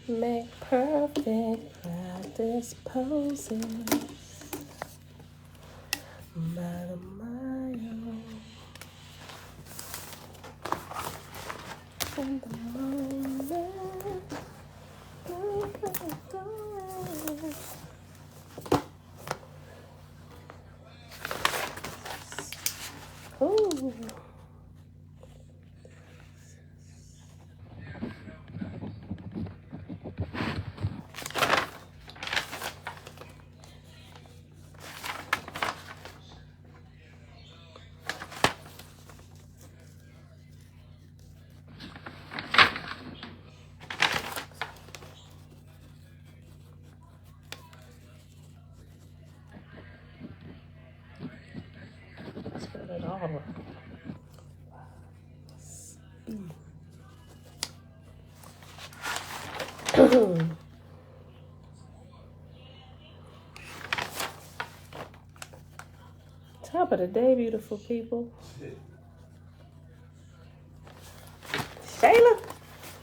Make perfect practice poses by the mile. In the moment, ooh. Spread it all. Top of the day, beautiful people. Shayla,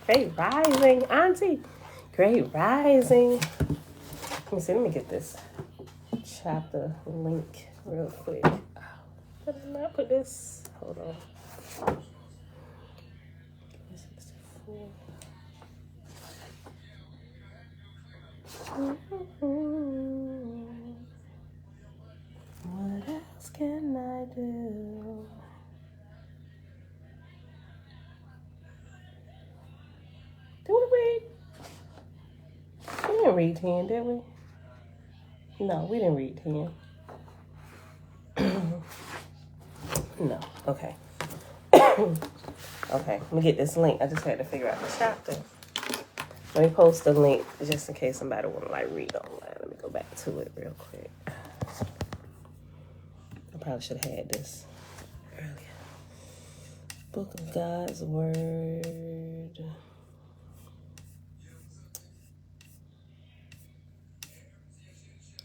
great rising. Auntie, great rising. Let me see, let me get this chapter link real quick. Did I not put this? Hold on. 64. What else can I do? Did we read? We didn't read 10, did we? No, we didn't read 10. No, okay. Okay, let me get this link. I just had to figure out the chapter. Let me post the link just in case somebody want to read online. Let me go back to it real quick. I probably should have had this earlier. Book of God's Word.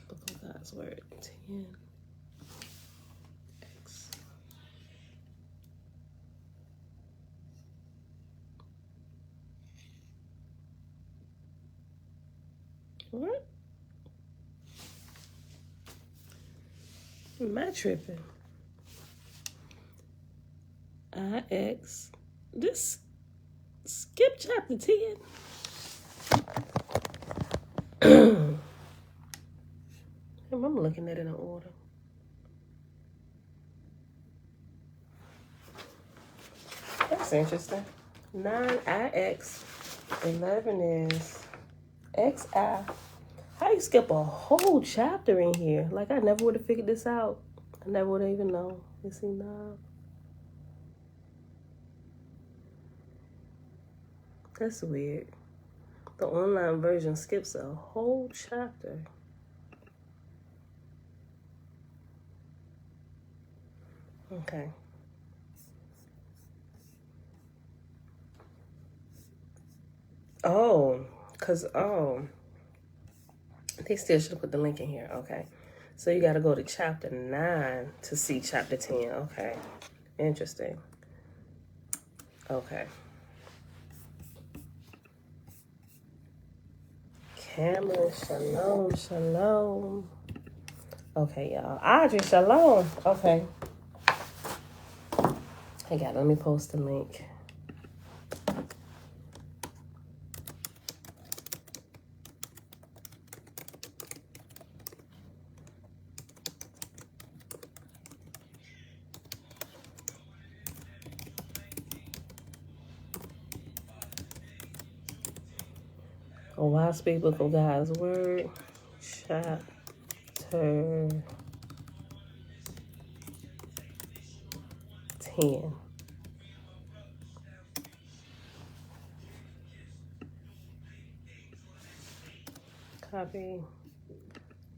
Book of God's Word 10. What? Am I tripping? IX. This skip chapter 10. I'm looking at it in order. That's interesting. 9IX. 11 is XI. How you skip a whole chapter in here? Like, I never would have figured this out. I never would have even known. Let's see now. That's weird. The online version skips a whole chapter. Okay. They still should have put the link in here. Okay. So you got to go to chapter 9 to see chapter 10. Okay. Interesting. Okay. Camera, shalom, shalom. Okay, y'all. Audrey, shalom. Okay. I got it. Let me post the link. Oahspe, Book of God's Word, chapter 10. Copy.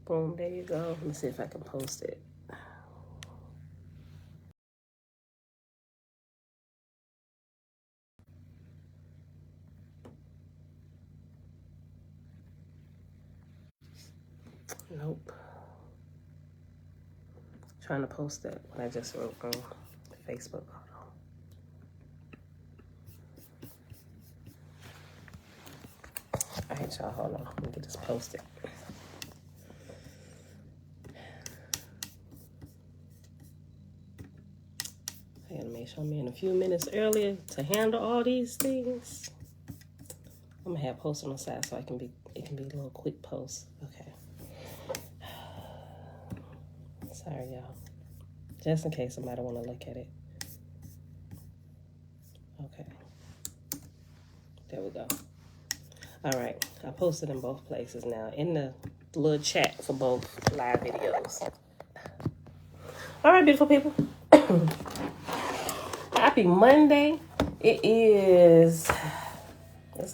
Boom, there you go. Let me see if I can post it. Nope. Trying to post that when I just wrote on Facebook. Hold on. right, y'all. Hold on. Let me get this posted. I gotta make sure I'm in a few minutes earlier to handle all these things. I'm gonna have posts on the side so it can be a little quick post. Okay. Sorry, y'all. Just in case somebody want to look at it. Okay. There we go. All right. I posted in both places now. In the little chat for both live videos. All right, beautiful people. Happy Monday. It's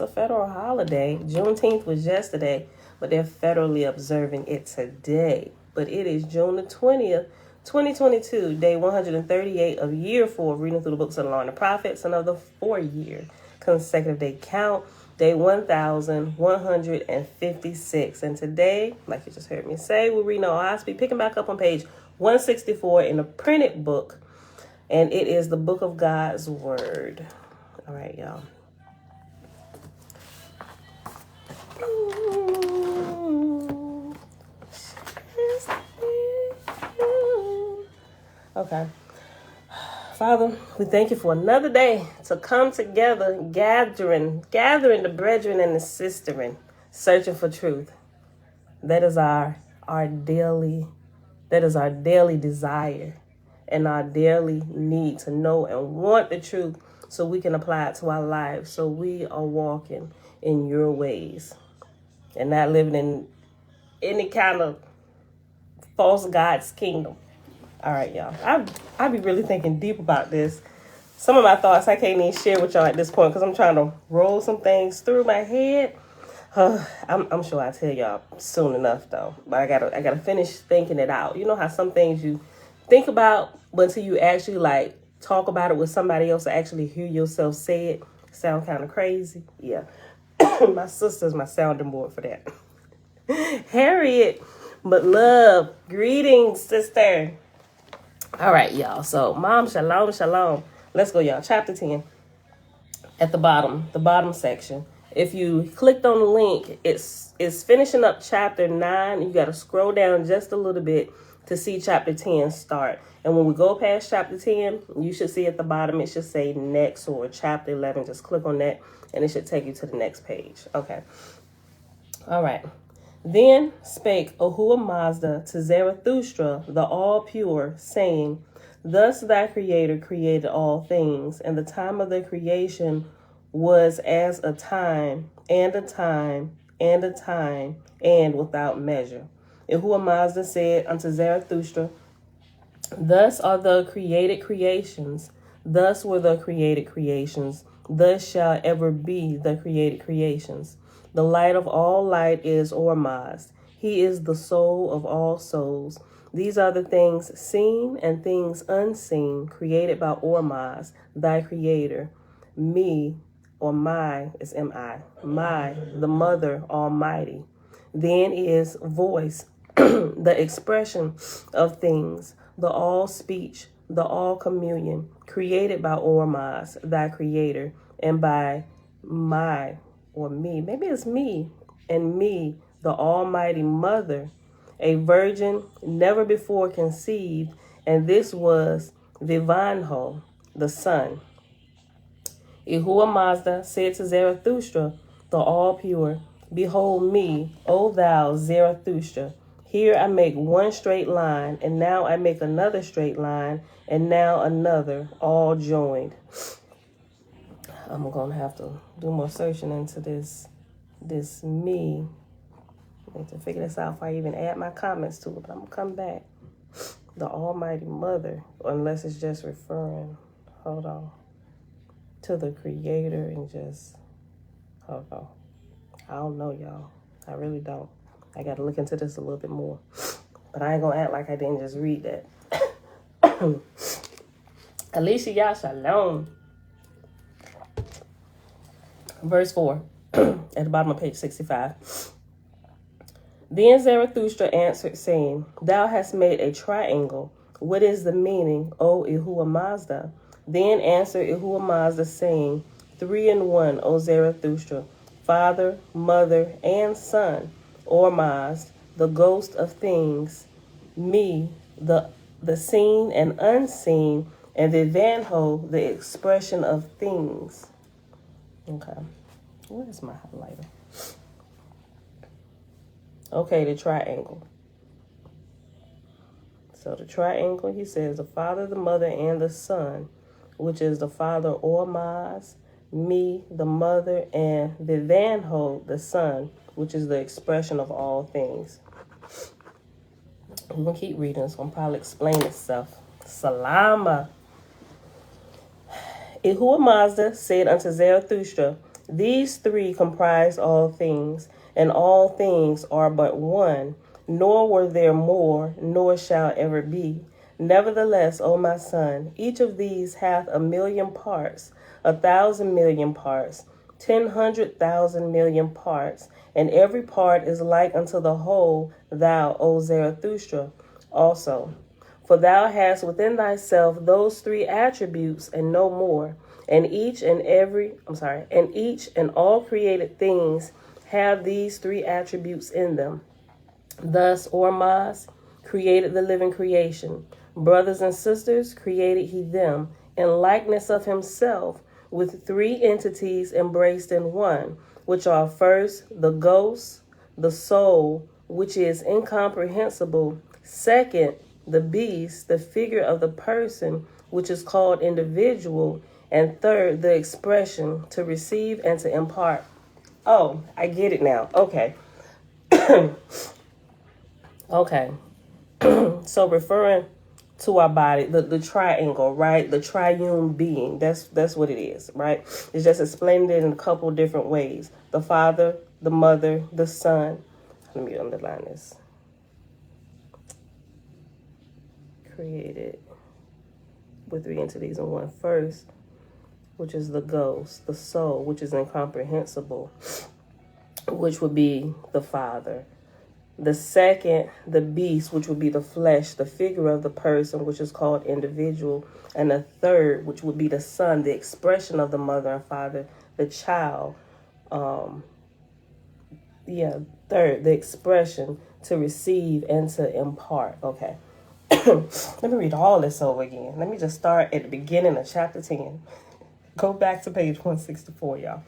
a federal holiday. Juneteenth was yesterday, but they're federally observing it today. But it is June the 20th, 2022, day 138 of year 4 of reading through the books of the Law and the Prophets, another 4-year consecutive day count, day 1156. And today, like you just heard me say, we're reading Oahspe, picking back up on page 164 in the printed book, and it is the book of God's Word. All right, y'all. Okay. Father, we thank you for another day to come together, gathering the brethren and the sisterin, searching for truth. That is our daily desire and our daily need to know and want the truth so we can apply it to our lives, so we are walking in your ways and not living in any kind of false God's kingdom. All right, y'all. I be really thinking deep about this. Some of my thoughts I can't even share with y'all at this point because I'm trying to roll some things through my head. I'm sure I'll tell y'all soon enough, though. But I gotta finish thinking it out. You know how some things you think about, but until you actually like talk about it with somebody else or actually hear yourself say it, sound kind of crazy. Yeah. My sister's my sounding board for that. Harriet, but love. Greetings, sister. All right, y'all. So, Mom, shalom, shalom. Let's go, y'all. Chapter 10 at the bottom section. If you clicked on the link, it's finishing up chapter 9. You got to scroll down just a little bit to see chapter 10 start. And when we go past chapter 10, you should see at the bottom, it should say next or chapter 11. Just click on that, and it should take you to the next page. Okay. All right. Then spake Ahura Mazda to Zarathustra, the all-pure, saying, Thus thy Creator created all things, and the time of their creation was as a time, and a time, and a time, and without measure. Ahura Mazda said unto Zarathustra, Thus are the created creations, thus were the created creations, thus shall ever be the created creations. The light of all light is Ormazd. He is the soul of all souls. These are the things seen and things unseen, created by Ormazd, thy creator. Me, or my, is M-I, my, the mother almighty. Then is voice, the expression of things, the all speech, the all communion, created by Ormazd, thy creator, and by my, or me, maybe it's me, and me, the almighty mother, a virgin never before conceived, and this was Vivanho, the son. Ahura Mazda said to Zarathustra, the all-pure, Behold me, O thou Zarathustra. Here I make one straight line, and now I make another straight line, and now another, all joined. I'm going to have to do more searching into this me. I need to figure this out before I even add my comments to it, but I'm going to come back. The Almighty Mother, unless it's just referring, hold on, to the Creator and just, hold on. I don't know, y'all. I really don't. I got to look into this a little bit more. But I ain't going to act like I didn't just read that. Alicia, y'all, shalom. Verse 4, at the bottom of page 65. Then Zarathustra answered, saying, Thou hast made a triangle. What is the meaning, O Ahura Mazda? Then answered Ahura Mazda, saying, 3 in 1, O Zarathustra. Father, mother, and son, Ormaz, the ghost of things, me, the seen and unseen, and Vivanho, the expression of things. Okay, where's my highlighter? Okay, the triangle. So the triangle, he says, the Father, the Mother, and the Son, which is the Father, Ormaz, me, the Mother, and Vivanho, the Son, which is the expression of all things. I'm going to keep reading. It's going to probably explain itself. Salama. Yahuwah Mazda said unto Zarathustra, these three comprise all things, and all things are but one, nor were there more, nor shall ever be. Nevertheless, O my son, each of these hath 1,000,000 parts, 1,000,000,000 parts, 10,100,000,000,000 parts, and every part is like unto the whole, thou, O Zarathustra, also. For thou hast within thyself those three attributes and no more, and each and all created things have these three attributes in them. Thus Ormaz created the living creation. Brothers and sisters created he them in likeness of himself, with three entities embraced in one, which are first the ghost, the soul, which is incomprehensible, second, the beast, the figure of the person, which is called individual, and third, the expression, to receive and to impart. Oh, I get it now. Okay. Okay. So referring to our body, the triangle, right? The triune being. That's what it is, right? It's just explained it in a couple different ways. The Father, the Mother, the Son. Let me underline this. Created with three entities in one. First, which is the ghost, the soul, which is incomprehensible, which would be the Father. The second, the beast, which would be the flesh, the figure of the person, which is called individual. And the third, which would be the Son, the expression of the mother and father, the child. Third, the expression, to receive and to impart. Okay. Let me read all this over again. Let me just start at the beginning of chapter 10. Go back to page 164, y'all.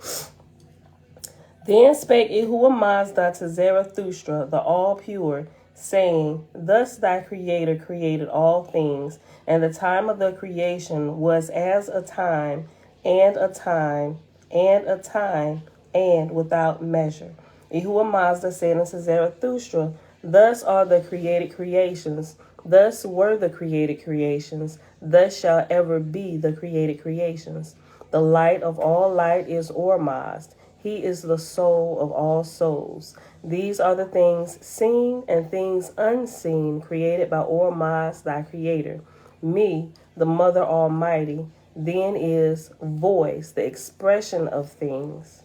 Then spake Yahuwah Mazda to Zarathustra, the all-pure, saying, thus thy Creator created all things, and the time of the creation was as a time, and a time, and a time, and without measure. Yahuwah Mazda said unto Zarathustra, thus are the created creations, thus were the created creations, thus shall ever be the created creations. The light of all light is Ormazd. He is the soul of all souls. These are the things seen and things unseen created by Ormazd, thy Creator. Me, the Mother Almighty, then is voice, the expression of things.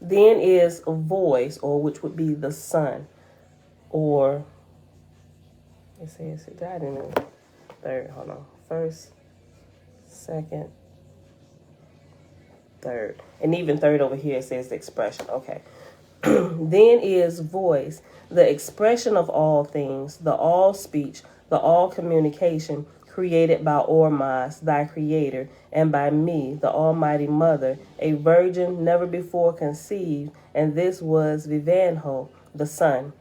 Then is voice, or which would be the Son, or it says it died in the third. Hold on, first, second, third, and even third over here it says the expression. Okay. Then is voice, the expression of all things, the all speech, the all communication, created by Ormazd, thy Creator, and by me, the Almighty Mother, a virgin never before conceived, and this was Vivanho, the Son.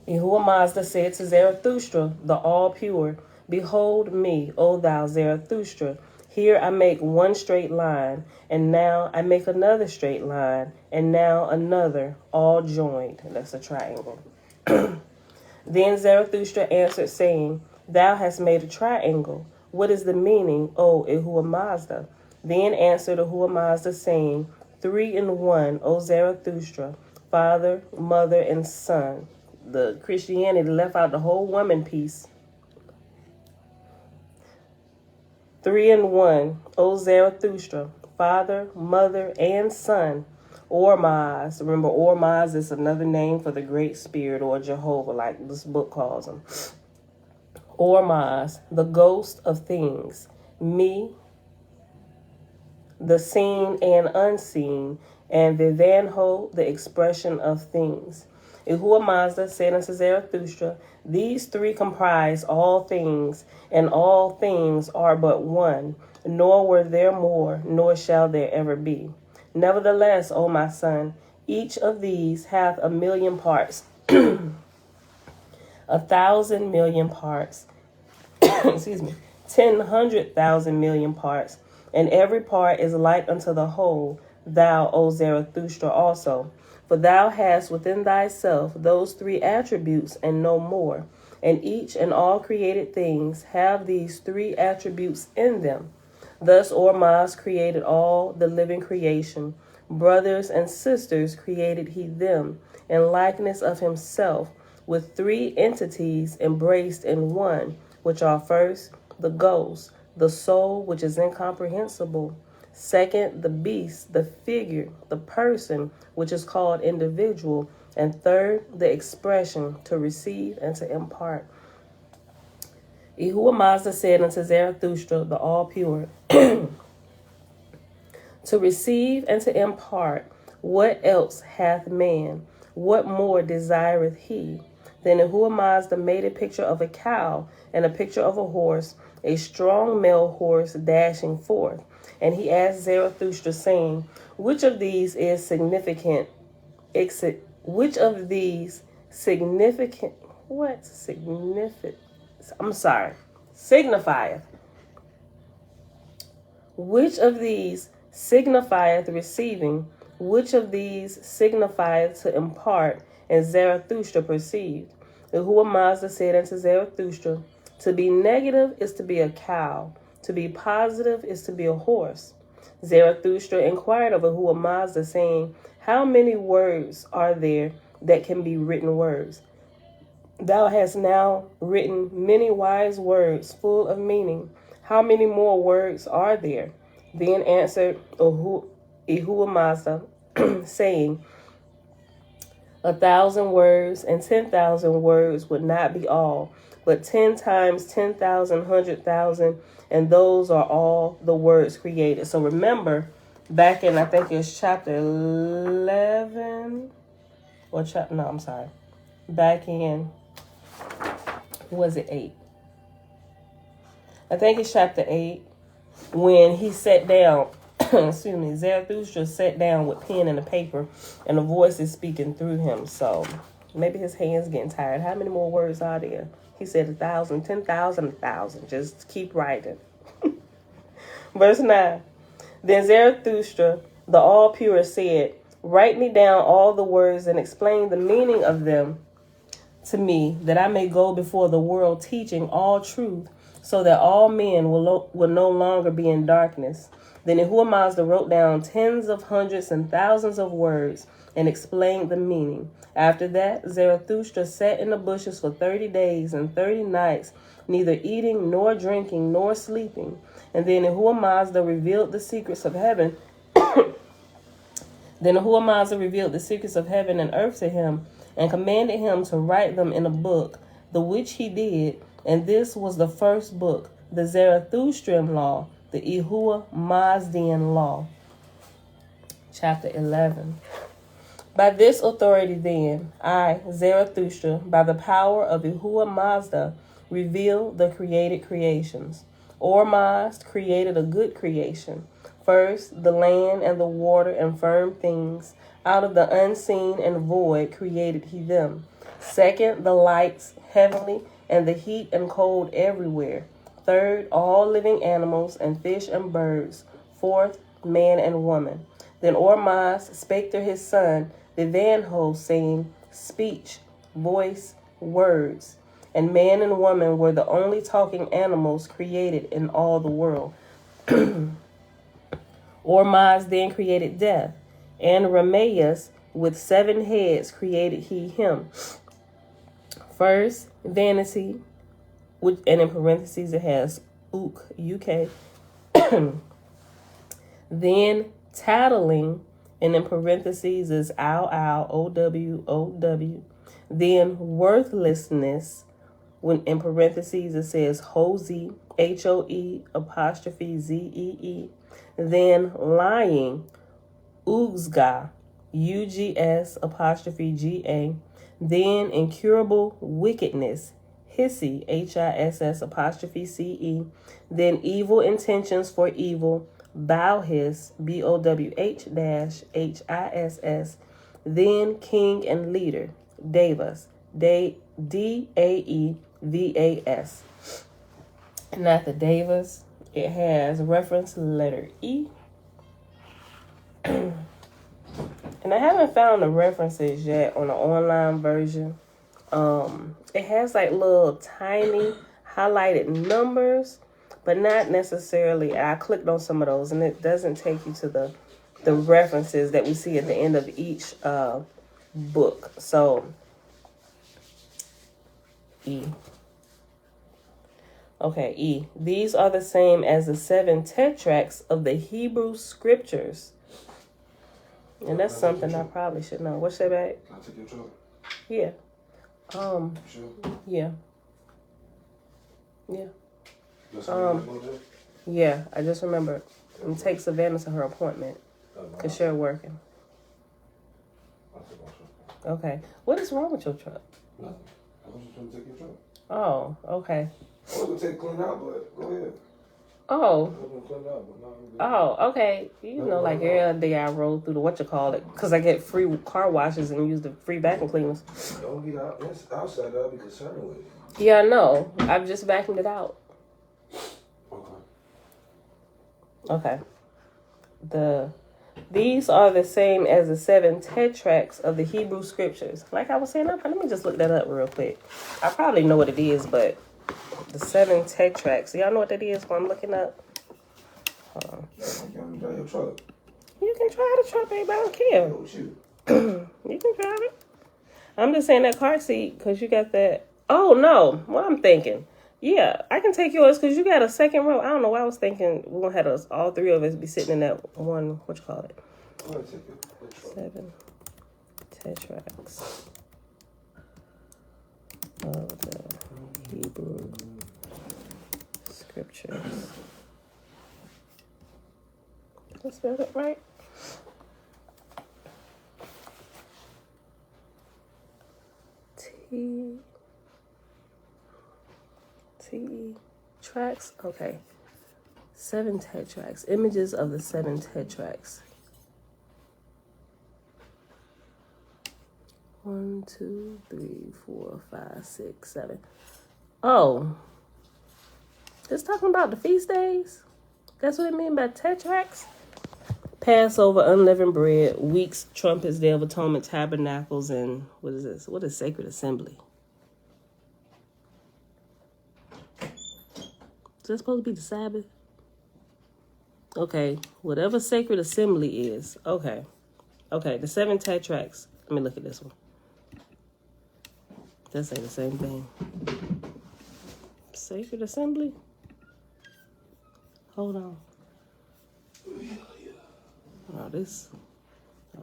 Yahuwah Mazda said to Zarathustra, the all-pure, behold me, O thou Zarathustra, here I make one straight line, and now I make another straight line, and now another, all joined. That's a triangle. Then Zarathustra answered, saying, thou hast made a triangle. What is the meaning, O Yahuwah Mazda? Then answered Yahuwah Mazda, saying, 3 in 1, O Zarathustra, Father, Mother, and Son. The Christianity left out the whole woman piece. 3 in 1, O Zarathustra, Father, Mother, and Son. Ormazd. Remember, Ormazd is another name for the Great Spirit or Jehovah, like this book calls him. Ormaz, the ghost of things. Me, the seen and unseen. And Vivanho, the expression of things. Yahuwah Mazda said unto Zarathustra, these three comprise all things, and all things are but one, nor were there more, nor shall there ever be. Nevertheless, O my son, each of these hath 1,000,000 parts, 1,000 million parts, excuse me, 10,100,000 million parts, and every part is like unto the whole, thou, O Zarathustra, also. For thou hast within thyself those three attributes and no more, and each and all created things have these three attributes in them. Thus Ormaz created all the living creation. Brothers and sisters created he them, in likeness of himself, with three entities embraced in one, which are first, the ghost, the soul which is incomprehensible. Second, the beast, the figure, the person, which is called individual. And third, the expression, to receive and to impart. Yahuwah Mazda said unto Zarathustra, the all-pure, to receive and to impart, what else hath man? What more desireth he? Then Yahuwah Mazda made a picture of a cow and a picture of a horse, a strong male horse dashing forth. And he asked Zarathustra, saying, which of these is significant? Which of these significant? What? Significant? Signifieth. Which of these signifieth receiving? Which of these signifieth to impart? And Zarathustra perceived. Yahuwah Mazda said unto Zarathustra, to be negative is to be a cow. To be positive is to be a horse. Zarathustra inquired of Yahuwah Mazda, saying, how many words are there that can be written words? Thou hast now written many wise words full of meaning. How many more words are there? Then answered Yahuwah Mazda, saying, 1,000 words and 10,000 words would not be all, but 10 times 10,000, 100,000, and those are all the words created. So remember, back in, I think it's chapter 11, or back in, was it 8? I think it's chapter 8, when he sat down, excuse me, Zarathustra sat down with pen and a paper, and a voice is speaking through him. So maybe his hands getting tired. How many more words are there? He said 1,000, 10,000, 1,000. Just keep writing. Verse 9. Then Zarathustra, the all-pure, said, write me down all the words and explain the meaning of them to me, that I may go before the world teaching all truth, so that all men will no longer be in darkness. Then Yahuwah Mazda wrote down tens of hundreds and thousands of words and explained the meaning. After that, Zarathustra sat in the bushes for 30 days and 30 nights, neither eating nor drinking nor sleeping. And then Yahuwah Mazda revealed the secrets of heaven. Then Yahuwah Mazda revealed the secrets of heaven and earth to him, and commanded him to write them in a book, the which he did. And this was the first book, the Zarathustrian law, the Yahuwah Mazdian law. Chapter 11. By this authority then, I, Zarathustra, by the power of Yahuwah Mazda, reveal the created creations. Ormazd created a good creation. First, the land and the water and firm things. Out of the unseen and void created he them. Second, the lights, heavenly, and the heat and cold everywhere. Third, all living animals and fish and birds. Fourth, man and woman. Then Ormazd spake to his son, Vivanho, saying, speech, voice, words. And man and woman were the only talking animals created in all the world. Ormazd then created death, and Rameus with 7 heads created he him. First, vanity, which, and in parentheses it has uk, UK. Then tattling, and in parentheses is ow, OW, OW. Then worthlessness, When in parentheses it says Hoze, Hoe apostrophe Zee. Then lying, Ugsga, Ugs apostrophe Ga. Then incurable wickedness, Hissy, Hiss apostrophe Ce. Then evil intentions for evil, Bowhiss, Bowh dash Hiss. Then king and leader, Davas, Daevas. And after Davas, it has reference letter E. And I haven't found the references yet on the online version. It has like little tiny highlighted numbers, but not necessarily. I clicked on some of those, and it doesn't take you to the references that we see at the end of each book. So, E. Okay, E. These are the same as the 7 tetracts of the Hebrew scriptures. And that's something I probably should know. What's that back? Can I take your truck? Yeah. Sure. Yeah. Yeah. Um. Yeah, I just remember. And take Savannah to her appointment. Because she's working. Okay. What is wrong with your truck? Nothing. I was just trying to take your truck. Oh, okay. I was going to take clean out, but go ahead. Oh. I was going to clean out, but no. Oh, okay. You know, like every other day I roll through the because I get free car washes and use the free vacuum cleaners. Don't get out. Outside, I'll be concerned with it. Yeah, I know. I've just vacuumed it out. Okay. These are the same as the 7 tetracts of the Hebrew scriptures. Like I was saying, let me just look that up real quick. I probably know what it is, but the 7 tetracts. Y'all know what that is while I'm looking up? Hold on. You can drive the truck, baby. I don't care. You can drive it. I'm just saying that car seat because you got that. Oh, no. What I'm thinking. Yeah, I can take yours because you got a second row. I don't know why I was thinking we're going to have us, all 3 of us be sitting in that one, what you call it? 7 tetracts of the Hebrew scriptures. Did I spell it right? T tracks. Okay. 7 tetracts. Images of the 7 tetracts. 1, 2, 3, 4, 5, 6, 7. Oh. It's talking about the feast days? That's what it means by tetracts? Passover, unleavened bread, weeks, trumpets, Day of Atonement, tabernacles, and what is this? What is sacred assembly? Is that supposed to be the Sabbath? Okay, whatever sacred assembly is. Okay. Okay, the 7 tetracts. Let me look at this one. That say the same thing. Sacred assembly? Hold on. Oh, this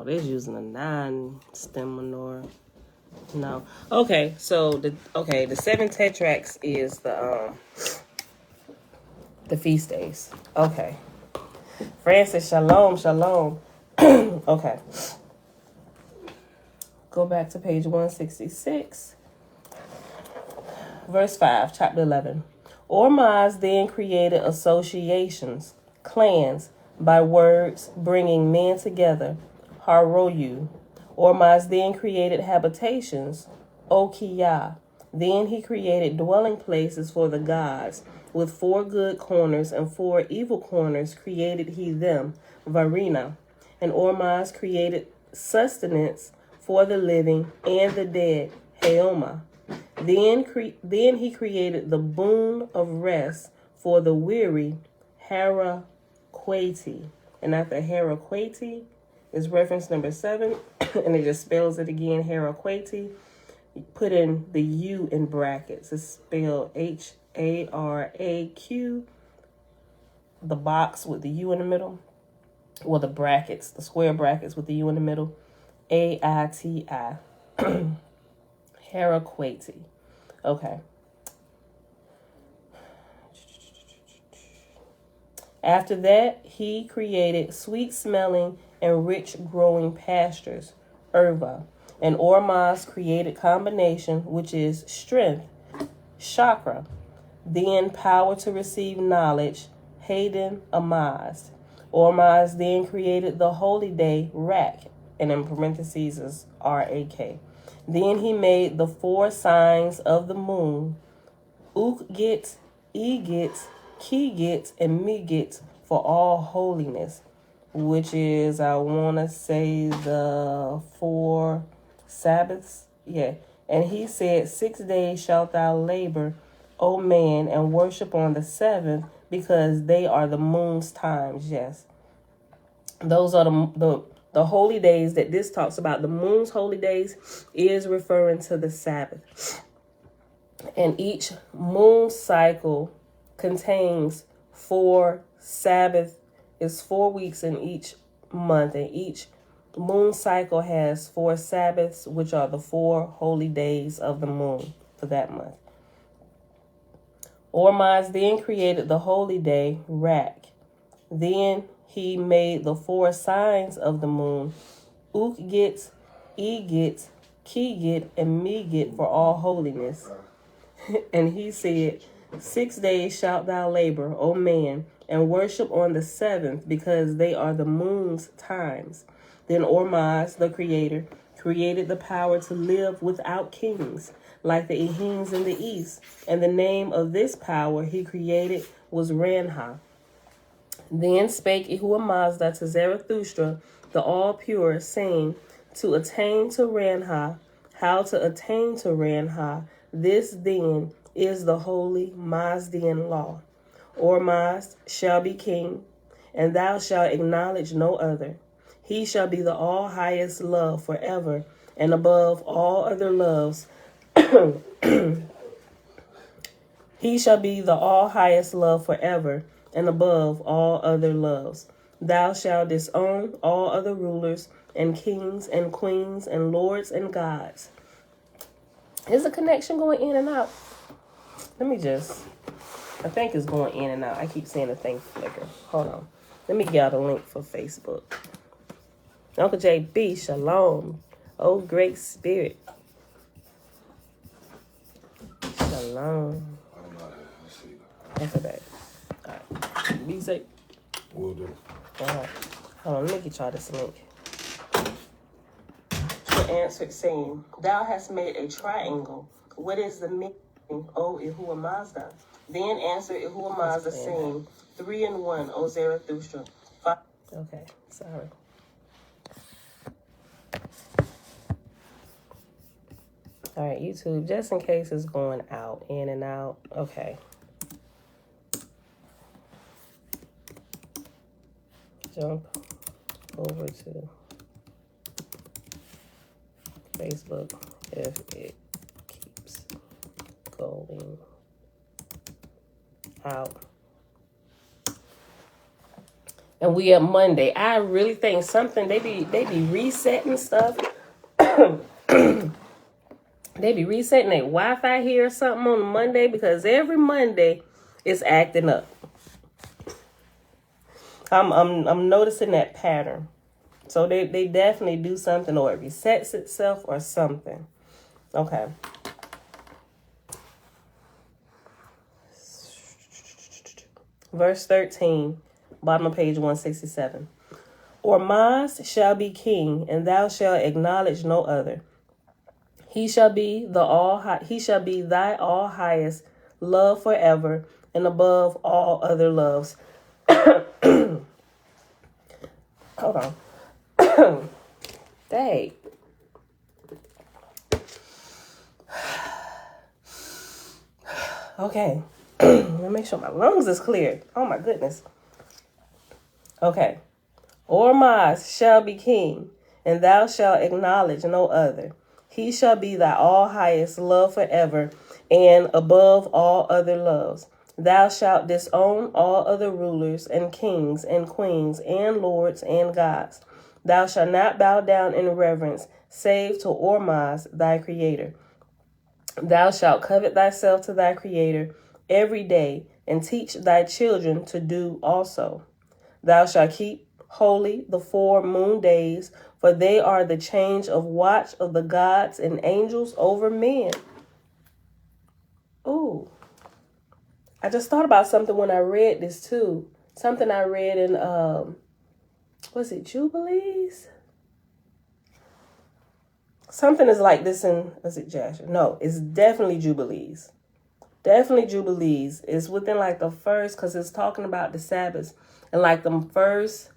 using a non-stem menorah. No. Okay, so the 7 tetracts is the feast days. Okay. Francis, shalom, shalom. Okay. Go back to page 166. Verse 5, chapter 11. Ormaz then created associations, clans, by words bringing men together, Haroyu. Ormaz then created habitations, Okiyah. Then he created dwelling places for the gods. With 4 good corners and 4 evil corners created he them, Varina. And Ormaz created sustenance for the living and the dead, Heoma. Then he created the boon of rest for the weary, Haraquati. And after Haraquati is reference number 7, and it just spells it again, Haraquati. You put in the U in brackets. It's spelled Haraq, the box with the U in the middle. Well, the brackets, the square brackets with the U in the middle. Aiti. Haraquati. Okay. After that, he created sweet-smelling and rich-growing pastures, Irva. And Ormazd created combination, which is strength, chakra. Then power to receive knowledge, Hayden Amaz. Ormazd then created the holy day, Rak, and in parentheses is Rak. Then he made the 4 signs of the moon, Ukgit, Egit, Kigit, and Migit, for all holiness, which is, I want to say, the 4 Sabbaths. Yeah. And he said, 6 days shalt thou labor, O man, and worship on the 7th, because they are the moon's times. Yes. Those are the holy days that this talks about. The moon's holy days is referring to the Sabbath. And each moon cycle contains 4 Sabbath. It's 4 weeks in each month, and each moon cycle has 4 Sabbaths, which are the 4 holy days of the moon for that month. Ormazd then created the holy day, Rak. Then he made the 4 signs of the moon, Ukgit, Egit, Kigit, and Migit, for all holiness. And he said, 6 days shalt thou labor, O man, and worship on the 7th, because they are the moon's times. Then Ormazd, the creator, created the power to live without kings, like the Ehims in the east. And the name of this power he created was Ranha. Then spake Ehuamazda to Zarathustra, the all-pure, saying, to attain to Ranha, how to attain to Ranha, this then is the holy Mazdian law. Ormazd shall be king, and thou shalt acknowledge no other. He shall be the all-highest love forever, and above all other loves. He shall be the all-highest love forever, and above all other loves. Thou shalt disown all other rulers, and kings, and queens, and lords, and gods. Is the connection going in and out? I think it's going in and out. I keep seeing the thing flicker. Hold on. Let me get y'all the link for Facebook. Uncle JB, shalom. Oh, great spirit. Shalom. That's okay. All right. Be safe. Will do. All right. Hold on. Let me get y'all this link. She answered, saying, thou hast made a triangle. What is the meaning, O Ehuamazda? Then answered Ehuamazda, saying, 3 in 1, O Zarathustra. Okay, sorry. All right, YouTube, just in case it's going out, in and out. Okay. Jump over to Facebook if it keeps going out. And we are Monday. I really think something, they be resetting stuff. They be resetting their Wi-Fi here or something on Monday, because every Monday it's acting up. I'm noticing that pattern. So they definitely do something, or it resets itself or something. Okay. Verse 13, bottom of page 167. Ormazd shall be king, and thou shalt acknowledge no other. He shall be thy all highest love forever, and above all other loves. Hold on. Dang. Okay. Let me make sure my lungs is clear. Oh my goodness. Okay. Ormazd shall be king, and thou shalt acknowledge no other. He shall be thy all highest love forever, and above all other loves. Thou shalt disown all other rulers, and kings, and queens, and lords, and gods. Thou shalt not bow down in reverence, save to Ormazd thy creator. Thou shalt covet thyself to thy creator every day, and teach thy children to do also. Thou shalt keep holy the 4 moon days, for they are the change of watch of the gods and angels over men. Ooh. I just thought about something when I read this too. Something I read in, was it Jubilees? Something is like this in, was it Jasher? No, it's definitely Jubilees. Definitely Jubilees. It's within like the first, because it's talking about the Sabbath. And like the first,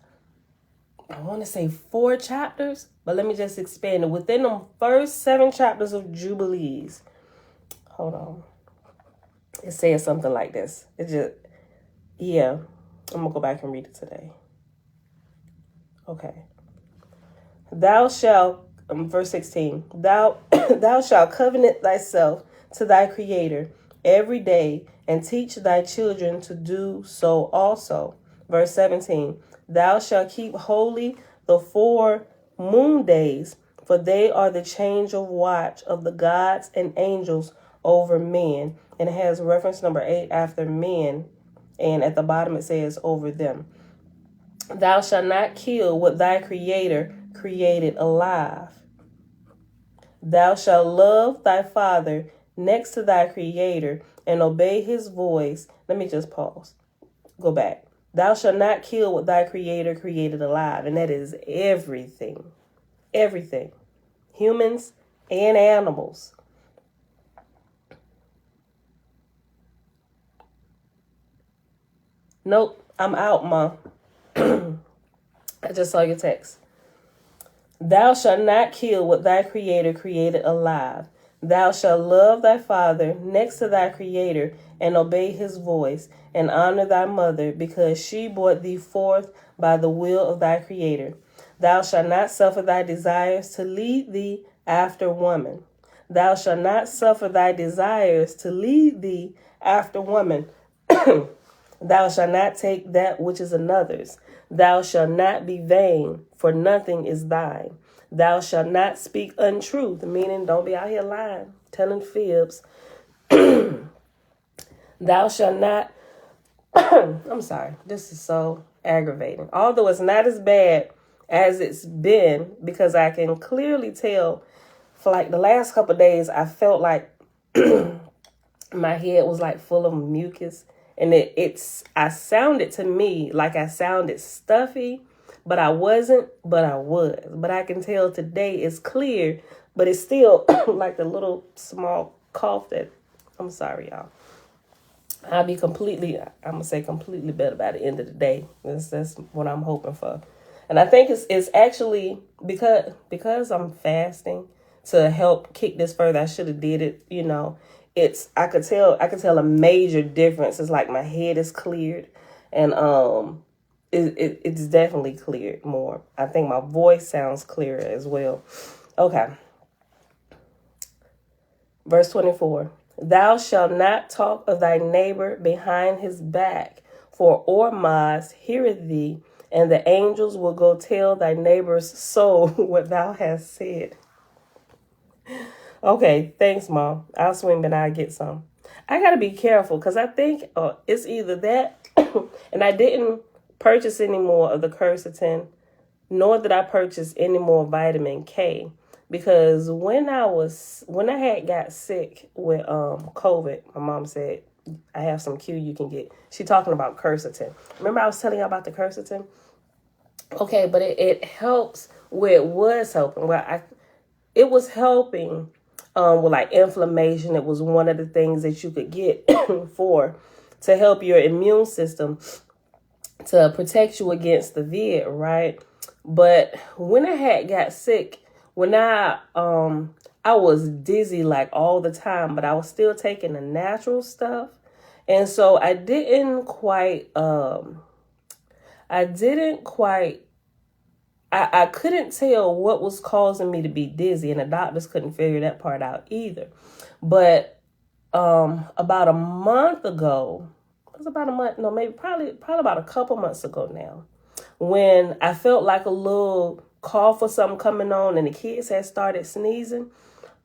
I want to say 4 chapters, but let me just expand it. Within the first 7 chapters of Jubilees, hold on. It says something like this. It just, yeah, I'm going to go back and read it today. Okay. Thou shalt, verse 16, thou shalt covenant thyself to thy Creator every day and teach thy children to do so also. Verse 17, thou shalt keep holy the 4 moon days, for they are the change of watch of the gods and angels over men. And it has reference number 8 after men. And at the bottom it says over them. Thou shalt not kill what thy Creator created alive. Thou shalt love thy father next to thy Creator and obey his voice. Let me just pause. Go back. Thou shalt not kill what thy Creator created alive. And that is everything. Everything. Humans and animals. Nope, I'm out, Ma. I just saw your text. Thou shalt not kill what thy Creator created alive. Thou shalt love thy father next to thy Creator and obey his voice, and honor thy mother, because she brought thee forth by the will of thy Creator. Thou shalt not suffer thy desires to lead thee after woman. Thou shalt not suffer thy desires to lead thee after woman. Thou shalt not take that which is another's. Thou shalt not be vain, for nothing is thine. Thou shalt not speak untruth, meaning don't be out here lying, telling fibs. Thou shalt not, I'm sorry, this is so aggravating. Although it's not as bad as it's been, because I can clearly tell for like the last couple of days, I felt like my head was like full of mucus. And I sounded to me like I sounded stuffy, but I wasn't, but I was. But I can tell today it's clear, but it's still like the little small cough that, I'm sorry, y'all. I'm going to say completely better by the end of the day. That's what I'm hoping for. And I think it's actually because I'm fasting to help kick this further. I should have did it, I could tell a major difference. It's like my head is cleared, and it's definitely cleared more. I think my voice sounds clearer as well. Okay. Verse 24. Thou shalt not talk of thy neighbor behind his back, for Ormaz heareth thee, and the angels will go tell thy neighbor's soul what thou hast said. Okay, thanks, Mom. I'll swing, but I'll get some. I got to be careful because I think it's either that, and I didn't purchase any more of the quercetin, nor did I purchase any more vitamin K, because when I had got sick with COVID, my mom said, I have some Q you can get. She talking about quercetin. Remember I was telling you about the quercetin? Okay, but it helps where it was helping. It was helping with like inflammation. It was one of the things that you could get to help your immune system to protect you against the vid, right? But when I had got sick, when I was dizzy like all the time, but I was still taking the natural stuff. And so I couldn't tell what was causing me to be dizzy, and the doctors couldn't figure that part out either. But about a month ago, probably about a couple months ago now, when I felt like a little cough or something coming on and the kids had started sneezing,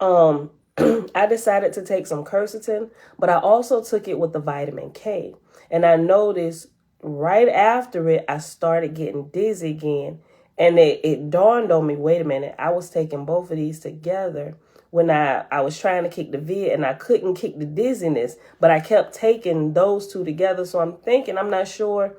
I decided to take some quercetin, but I also took it with the vitamin K. And I noticed right after it, I started getting dizzy again. And it dawned on me, wait a minute, I was taking both of these together when I was trying to kick the vid, and I couldn't kick the dizziness, but I kept taking those two together. So I'm thinking, I'm not sure.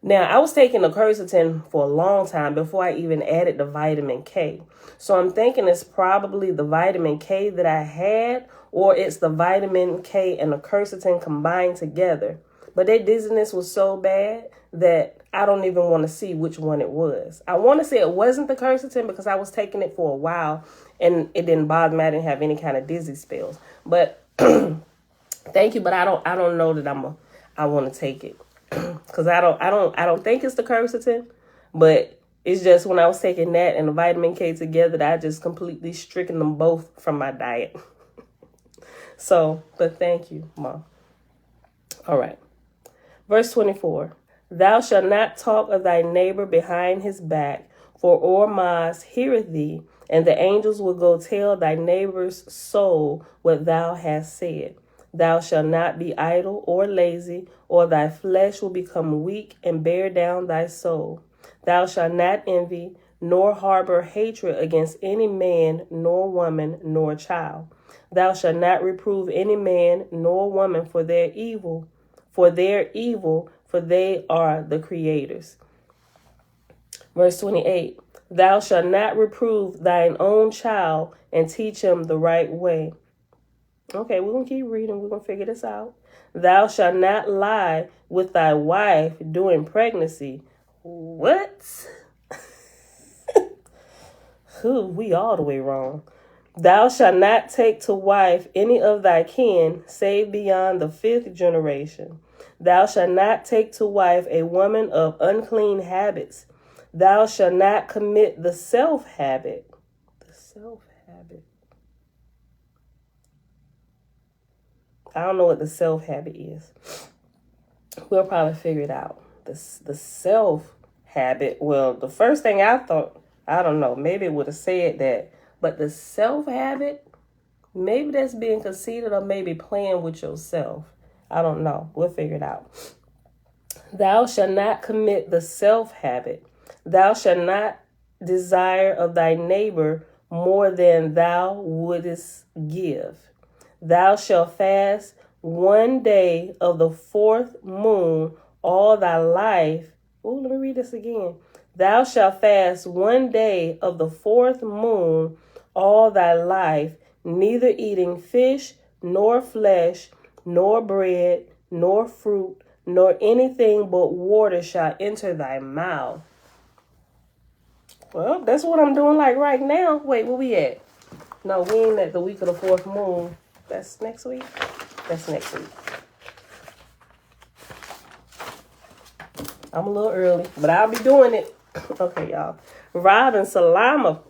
Now, I was taking the quercetin for a long time before I even added the vitamin K. So I'm thinking it's probably the vitamin K that I had, or it's the vitamin K and the quercetin combined together. But that dizziness was so bad that I don't even want to see which one it was. I want to say it wasn't the quercetin because I was taking it for a while and it didn't bother me. I didn't have any kind of dizzy spells. But thank you, but I don't know that I want to take it. Because I don't think it's the quercetin, but it's just when I was taking that and the vitamin K together that I just completely stricken them both from my diet. So, but thank you, Mom. All right. Verse 24. Thou shalt not talk of thy neighbor behind his back, for Oahspe heareth thee, and the angels will go tell thy neighbor's soul what thou hast said. Thou shalt not be idle or lazy, or thy flesh will become weak and bear down thy soul. Thou shalt not envy, nor harbor hatred against any man, nor woman, nor child. Thou shalt not reprove any man, nor woman for their evil, for they are the creators. Verse 28. Thou shalt not reprove thine own child and teach him the right way. Okay, we're going to keep reading. We're going to figure this out. Thou shalt not lie with thy wife during pregnancy. What? We all the way wrong. Thou shalt not take to wife any of thy kin, save beyond the 5th generation. Thou shalt not take to wife a woman of unclean habits. Thou shalt not commit the self-habit. The self-habit. I don't know what the self-habit is. We'll probably figure it out. The self-habit. Well, the first thing I thought, I don't know, maybe it would have said that. But the self-habit, maybe that's being conceited or maybe playing with yourself. I don't know. We'll figure it out. Thou shalt not commit the self-habit. Thou shalt not desire of thy neighbor more than thou wouldest give. Thou shalt fast 1 day of the 4th moon all thy life. Oh, let me read this again. Thou shalt fast 1 day of the 4th moon all thy life, neither eating fish, nor flesh, nor bread, nor fruit, nor anything but water shall enter thy mouth. Well, that's what I'm doing like right now. Wait, where we at? No, we ain't at the week of the 4th moon. That's next week? That's next week. I'm a little early, but I'll be doing it. Okay, y'all. Robin Salama.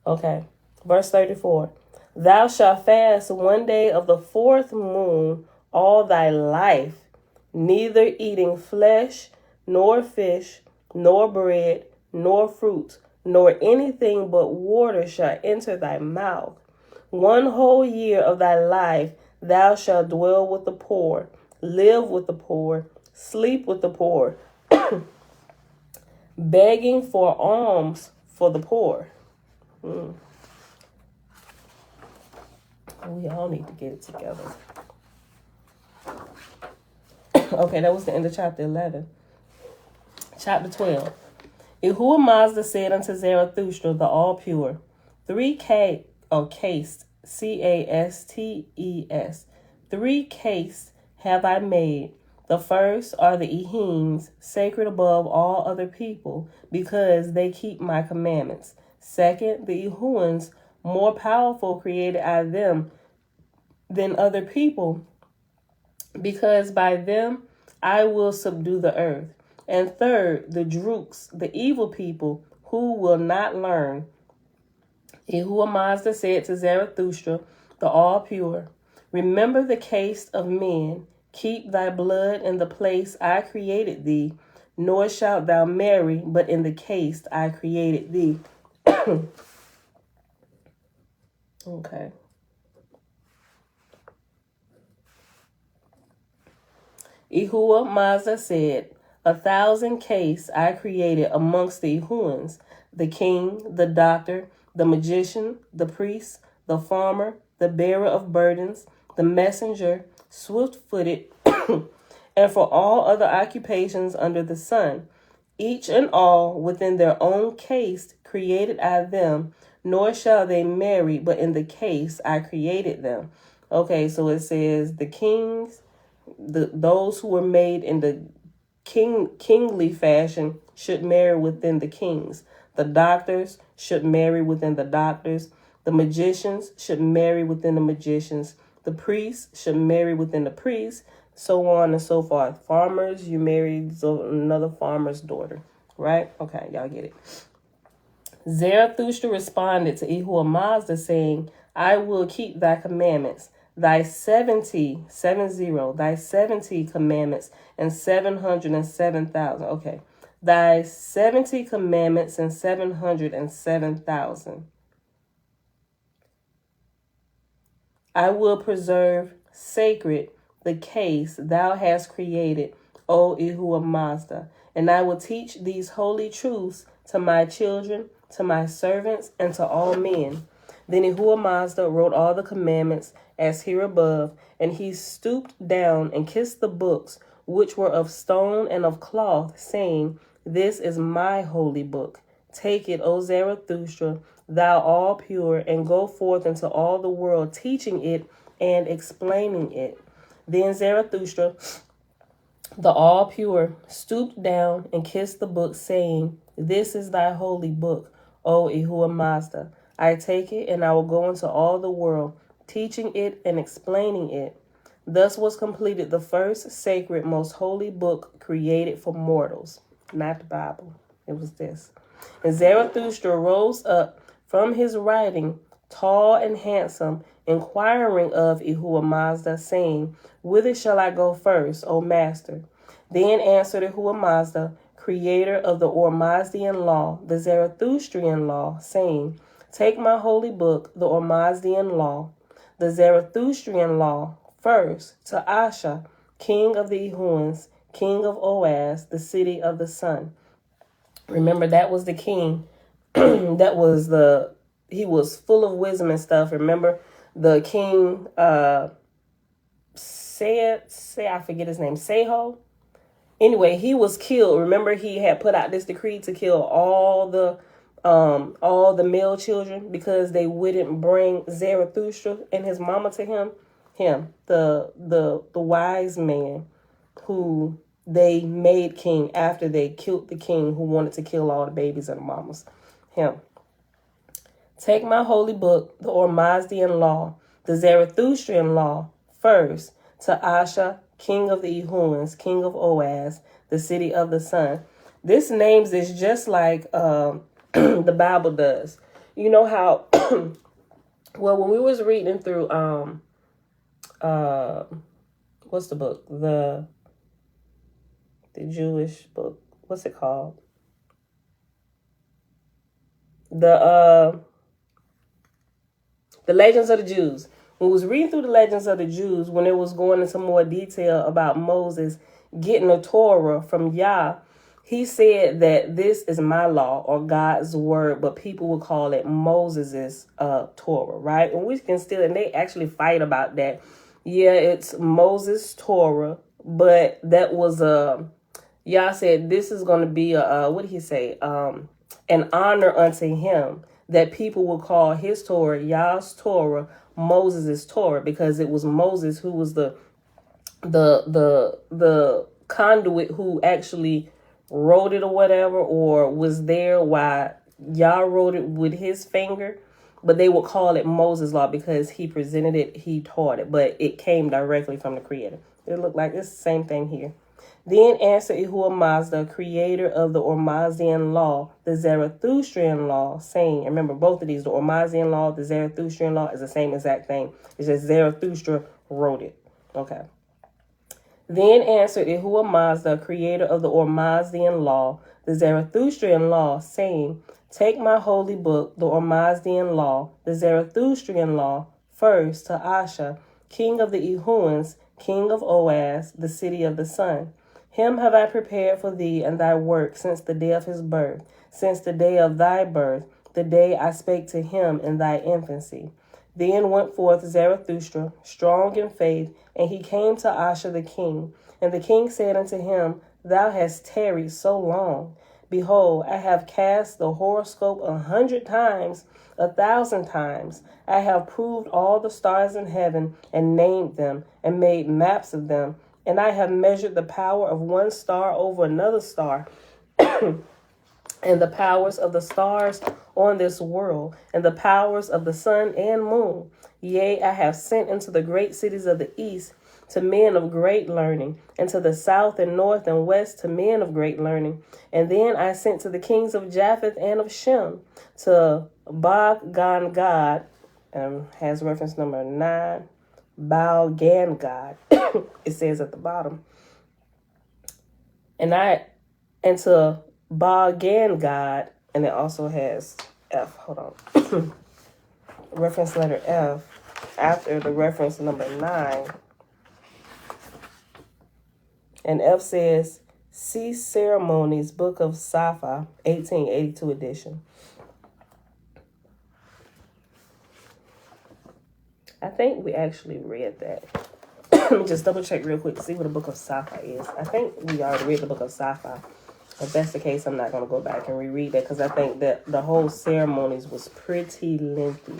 Okay, verse 34. Thou shalt fast 1 day of the 4th moon all thy life, neither eating flesh, nor fish, nor bread, nor fruit, nor anything but water shall enter thy mouth. 1 whole year of thy life thou shalt dwell with the poor, live with the poor, sleep with the poor, begging for alms for the poor. We all need to get it together. Okay, that was the end of chapter 11. Chapter 12. Yahuwah Mazda said unto Zarathustra, the all-pure, 3 castes, castes, 3 castes have I made. The first are the Ehims, sacred above all other people, because they keep my commandments. Second, the Ehuans, more powerful created I them than other people, because by them I will subdue the earth. And third, the Drooks, the evil people, who will not learn. Yahuwah Mazda said to Zarathustra, the all-pure, remember the caste of men, keep thy blood in the place I created thee, nor shalt thou marry, but in the caste I created thee. Okay. Yahuwah Mazda said, 1,000 case I created amongst the Yahuans, the king, the doctor, the magician, the priest, the farmer, the bearer of burdens, the messenger, swift-footed, and for all other occupations under the sun. Each and all within their own caste created I them, nor shall they marry, but in the case I created them. Okay, so it says the kings, those who were made in the kingly fashion should marry within the kings. The doctors should marry within the doctors. The magicians should marry within the magicians. The priests should marry within the priests. So on and so forth. Farmers, you marry another farmer's daughter. Right? Okay, y'all get it. Zarathustra responded to Yahuwah Mazda, saying, I will keep thy commandments, thy 70 commandments, and 707,000. Okay. Thy 70 commandments and 707,000. I will preserve sacred the case thou hast created, O Yahuwah Mazda, and I will teach these holy truths to my children, to my servants, and to all men. Then Yahuwah Mazda wrote all the commandments as here above, and he stooped down and kissed the books, which were of stone and of cloth, saying, This is my holy book. Take it, O Zarathustra, thou all pure, and go forth into all the world, teaching it and explaining it. Then Zarathustra, the all pure, stooped down and kissed the book, saying, This is thy holy book, O Yahuwah Mazda. I take it, and I will go into all the world, teaching it and explaining it. Thus was completed the first sacred, most holy book created for mortals. Not the Bible. It was this. And Zarathustra rose up from his writing, tall and handsome, inquiring of Yahuwah Mazda, saying, Whither shall I go first, O Master? Then answered Yahuwah Mazda, creator of the Oahspe law, the Zarathustrian law, saying, Take my holy book, the Oahspe law, the Zarathustrian law, first to Asha, king of the Ehuans, king of Oahspe, the city of the sun. Remember, that was the king. He was full of wisdom and stuff. Remember, the king, I forget his name, Seho. Anyway, he was killed. Remember, he had put out this decree to kill all the male children because they wouldn't bring Zarathustra and his mama to him. The wise man who they made king after they killed the king who wanted to kill all the babies and the mamas. Him. Take my holy book, the Oahspe law, the Zarathustrian law, first to Asha, king of the Ehuans, king of Oahspe, the city of the sun. This names is just like the Bible does. You know how, well, when we was reading through, what's the book? The Jewish book. What's it called? The Legends of the Jews. When we was reading through the Legends of the Jews, when it was going into more detail about Moses getting a Torah from Yah, he said that this is my law or God's word, but people would call it Moses's Torah, right? And we can still, and they actually fight about that. Yeah, it's Moses' Torah, but that was Yah said this is going to be what did he say? An honor unto him that people will call his Torah, Yah's Torah, Moses' Torah, because it was Moses who was the conduit who actually wrote it or whatever, or was there while Yah wrote it with his finger. But they would call it Moses' law because he presented it, he taught it, but it came directly from the Creator. It looked like it's the same thing here. Then answered Yahuwah Mazda, creator of the Oahspe law, the Zarathustrian law, saying, remember both of these, the Oahspe law, the Zarathustrian law is the same exact thing. It's just Zarathustra wrote it. Okay. Then answered Yahuwah Mazda, creator of the Oahspe law, the Zarathustrian law, saying, Take my holy book, the Oahspe law, the Zarathustrian law, first to Asha, king of the Ehuans, king of Oahspe, the city of the sun. Him have I prepared for thee and thy work since the day of his birth, since the day of thy birth, the day I spake to him in thy infancy. Then went forth Zarathustra, strong in faith, and he came to Oahspe the king. And the king said unto him, Thou hast tarried so long. Behold, I have cast the horoscope 100 times, 1,000 times. I have proved all the stars in heaven, and named them, and made maps of them. And I have measured the power of one star over another star, and the powers of the stars on this world, and the powers of the sun and moon. Yea, I have sent into the great cities of the east to men of great learning, and to the south and north and west to men of great learning. And then I sent to the kings of Japheth and of Shem, to Baal-gan-gad, has reference number 9, Baal-gan-gad, it says at the bottom. And to Baal-gan-gad, and it also has F, hold on, reference letter F after the reference number 9. And F says, see Ceremonies, Book of Safa, 1882 edition. I think we actually read that. Let me just double check real quick to see what the Book of Safa is. I think we already read the Book of Safa. If that's the case, I'm not going to go back and reread that because I think that the whole Ceremonies was pretty lengthy.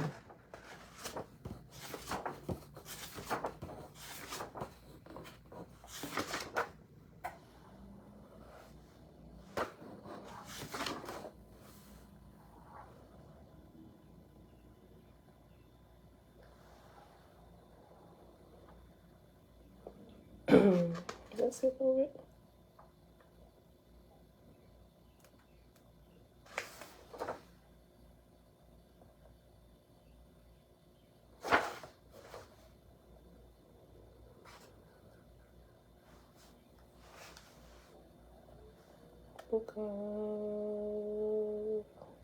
That's it for it.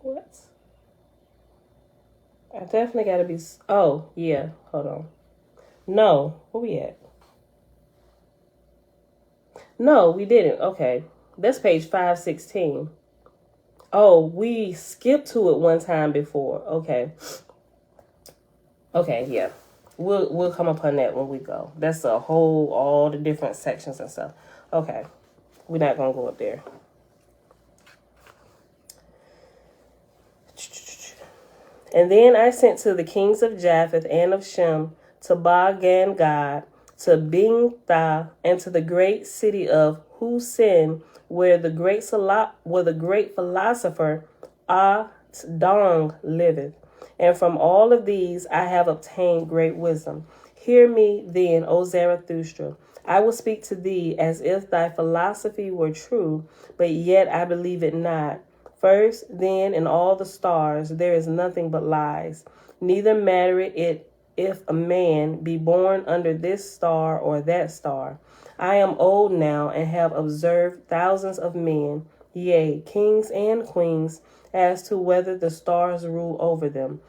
What? I definitely gotta be. Oh, yeah. Hold on. No. Where we at? No, we didn't. Okay. That's page 516. Oh, we skipped to it one time before. Okay. Okay, yeah. We'll come upon that when we go. That's a whole, all the different sections and stuff. Okay. We're not going to go up there. And then I sent to the kings of Japheth and of Shem, to Baal-gan-gad, to Bingtha, and to the great city of Husin, where the great philosopher Dong liveth. And from all of these I have obtained great wisdom. Hear me then, O Zarathustra. I will speak to thee as if thy philosophy were true, but yet I believe it not. First, then, in all the stars there is nothing but lies. Neither mattereth it if a man be born under this star or that star. I am old now and have observed thousands of men, yea, kings and queens, as to whether the stars rule over them.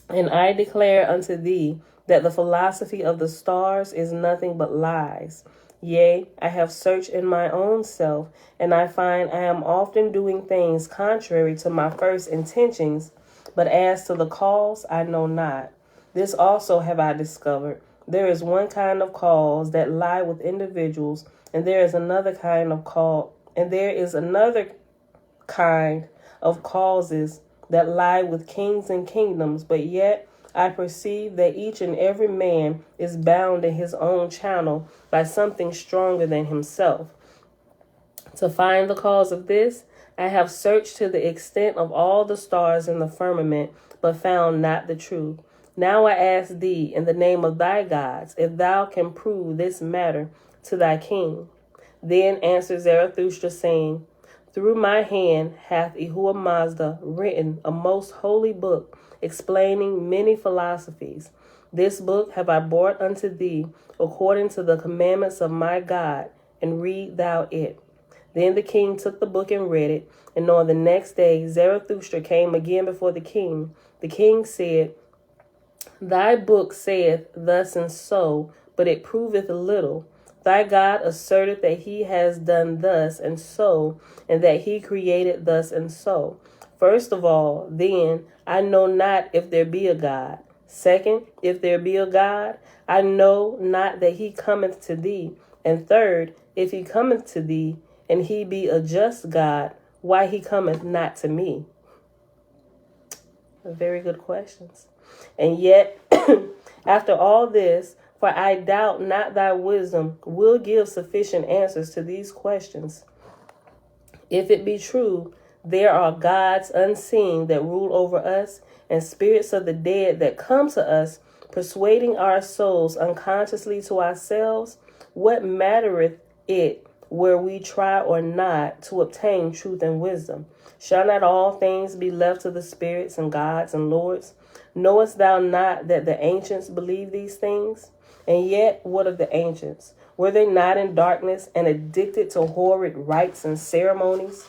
And I declare unto thee that the philosophy of the stars is nothing but lies. Yea, I have searched in my own self, and I find I am often doing things contrary to my first intentions, but as to the cause, I know not. This also have I discovered. There is one kind of cause that lie with individuals, and there is another kind of causes that lie with kings and kingdoms, but yet I perceive that each and every man is bound in his own channel by something stronger than himself. To find the cause of this, I have searched to the extent of all the stars in the firmament, but found not the truth. Now I ask thee, in the name of thy gods, if thou can prove this matter to thy king. Then answered Zarathustra, saying, Through my hand hath Yahuwah Mazda written a most holy book, explaining many philosophies. This book have I brought unto thee, according to the commandments of my God, and read thou it. Then the king took the book and read it, and on the next day Zarathustra came again before the king. The king said, Thy book saith thus and so, but it proveth little. Thy God asserteth that he has done thus and so, and that he created thus and so. First of all, then, I know not if there be a God. Second, if there be a God, I know not that he cometh to thee. And third, if he cometh to thee, and he be a just God, why he cometh not to me? Very good questions. And yet, after all this, for I doubt not thy wisdom will give sufficient answers to these questions. If it be true, there are gods unseen that rule over us, and spirits of the dead that come to us, persuading our souls unconsciously to ourselves. What mattereth it where we try or not to obtain truth and wisdom? Shall not all things be left to the spirits and gods and lords? Knowest thou not that the ancients believed these things? And yet, what of the ancients? Were they not in darkness and addicted to horrid rites and ceremonies